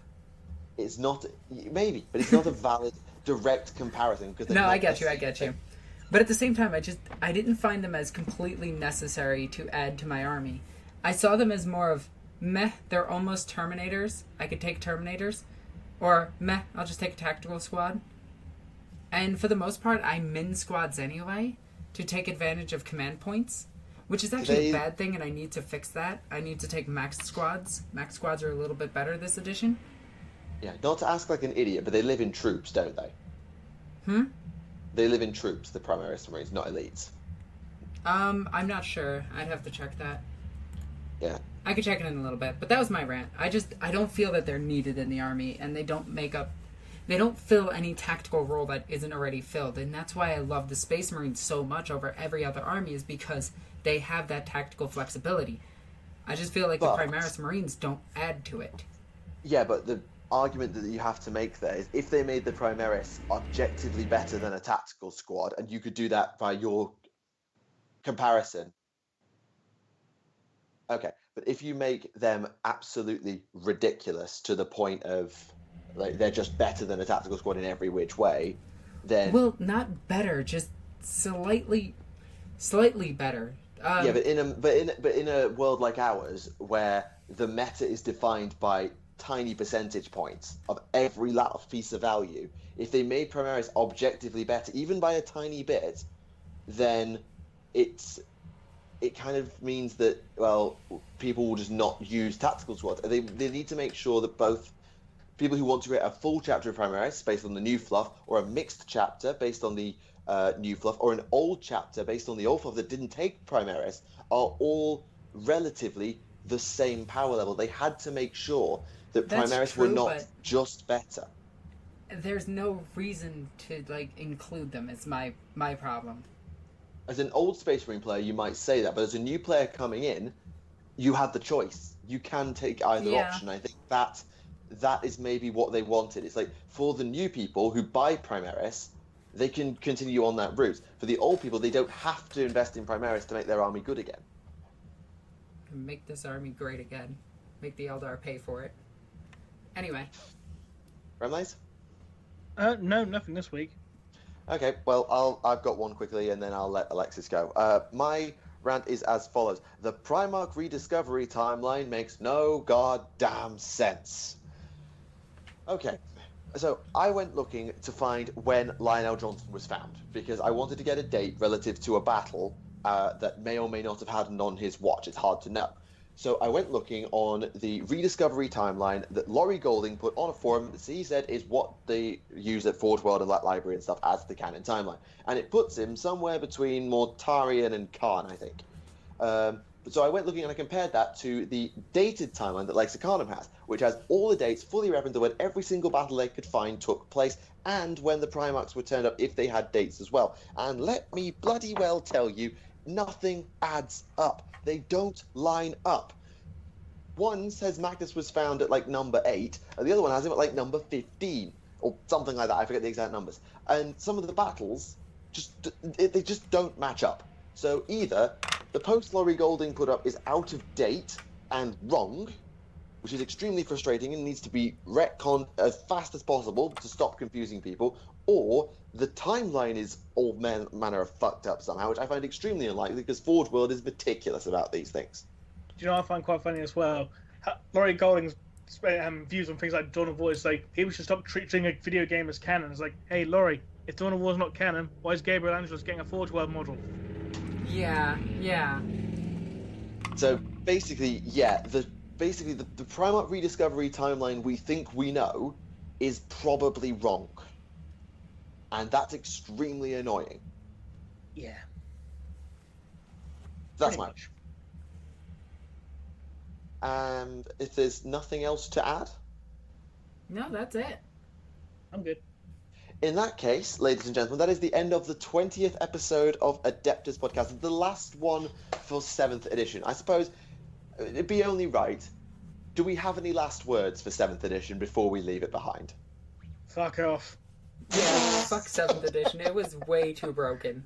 It's not maybe, but it's not a valid direct comparison because
no, I get you. But at the same time, I didn't find them as completely necessary to add to my army. I saw them as more of meh. They're almost Terminators. I could take Terminators, or meh. I'll just take a tactical squad. And for the most part, I min squads anyway to take advantage of command points, which is actually a bad thing, and I need to fix that. I need to take max squads. Max squads are a little bit better this edition.
Yeah, not to ask like an idiot, but they live in troops, don't they? They live in troops, the Primaris Marines, not elites.
I'm not sure. I'd have to check that.
Yeah.
I could check it in a little bit, but that was my rant. I don't feel that they're needed in the army, and they don't fill any tactical role that isn't already filled, and that's why I love the Space Marines so much over every other army, is because they have that tactical flexibility. I just feel like the Primaris Marines don't add to it.
Yeah, but the argument that you have to make there is if they made the Primaris objectively better than a tactical squad, and you could do that by your comparison. Okay, but if you make them absolutely ridiculous to the point of like they're just better than a tactical squad in every which way, then
well, not better, just slightly better.
Yeah, but in a world like ours, where the meta is defined by tiny percentage points of every last piece of value, if they made Primaris objectively better, even by a tiny bit, then it kind of means that, well, people will just not use tactical squads. They need to make sure that both people who want to create a full chapter of Primaris based on the new fluff, or a mixed chapter based on the new fluff, or an old chapter based on the old fluff that didn't take Primaris, are all relatively the same power level. They had to make sure that Primaris were not just better.
There's no reason to include them. It's my problem.
As an old Space Marine player, you might say that, but as a new player coming in, you have the choice. You can take either option. I think that is maybe what they wanted. It's like, for the new people who buy Primaris, they can continue on that route. For the old people, they don't have to invest in Primaris to make their army good again.
Make this army great again. Make the Eldar pay for it. Anyway.
Remleiz?
No, nothing this week.
Okay, well, I've got one quickly, and then I'll let Alexis go. My rant is as follows. The Primarch rediscovery timeline makes no goddamn sense. Okay, so I went looking to find when Lionel Johnson was found, because I wanted to get a date relative to a battle that may or may not have happened on his watch. It's hard to know. So I went looking on the rediscovery timeline that Laurie Golding put on a forum that he said is what they use at Forge World and Let Library and stuff as the canon timeline. And it puts him somewhere between Mortarion and Khan, I think. So I went looking and I compared that to the dated timeline that Lexicanum has, which has all the dates fully relevant to when every single battle they could find took place, and when the Primarchs were turned up if they had dates as well. And let me bloody well tell you, nothing adds up. They don't line up. One says Magnus was found at number 8, and the other one has him at number 15, or something like that. I forget the exact numbers. And some of the battles they just don't match up. So either the post Laurie Golding put up is out of date and wrong, which is extremely frustrating and needs to be retconned as fast as possible to stop confusing people, or the timeline is all manner of fucked up somehow, which I find extremely unlikely because Forge World is meticulous about these things.
Do you know what I find quite funny as well? Laurie Golding's views on things like Dawn of War is like, people should stop treating a video game as canon. It's like, hey, Laurie, if Dawn of War is not canon, why is Gabriel Angelos getting a Forge World model?
Yeah.
So basically, the Primarch rediscovery timeline we think we know is probably wrong. And that's extremely annoying.
Yeah.
That's much. And if there's nothing else to add?
No, that's it.
I'm good.
In that case, ladies and gentlemen, that is the end of the 20th episode of Adeptus Podcastus, the last one for 7th edition. I suppose it'd be only right. Do we have any last words for 7th edition before we leave it behind?
Fuck off.
Yeah, fuck 7th edition. It was way too broken.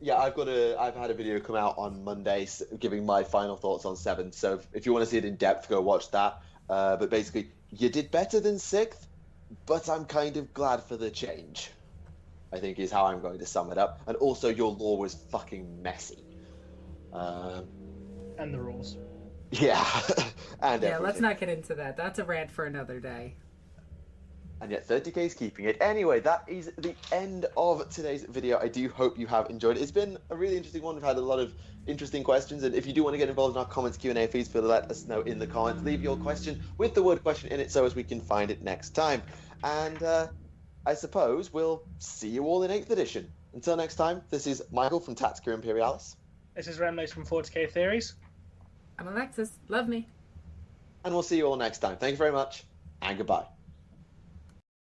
Yeah, I've had a video come out on Monday giving my final thoughts on 7th, so if you want to see it in depth, go watch that. But basically, you did better than 6th, but I'm kind of glad for the change, I think is how I'm going to sum it up. And also, your lore was fucking messy.
And the rules.
Yeah. And
yeah,
everything.
let's not get into that. That's a rant for another day.
And yet 30k is keeping it. Anyway, that is the end of today's video. I do hope you have enjoyed it. It's been a really interesting one. We've had a lot of interesting questions, and if you do want to get involved in our comments Q&A, please feel to let us know in the comments. Leave your question with the word question in it so as we can find it next time. And I suppose we'll see you all in 8th edition. Until next time, this is Michael from Tactica Imperialis.
This is Remleiz from 40k Theories.
I'm Alexis. Love me.
And we'll see you all next time. Thank you very much, and goodbye.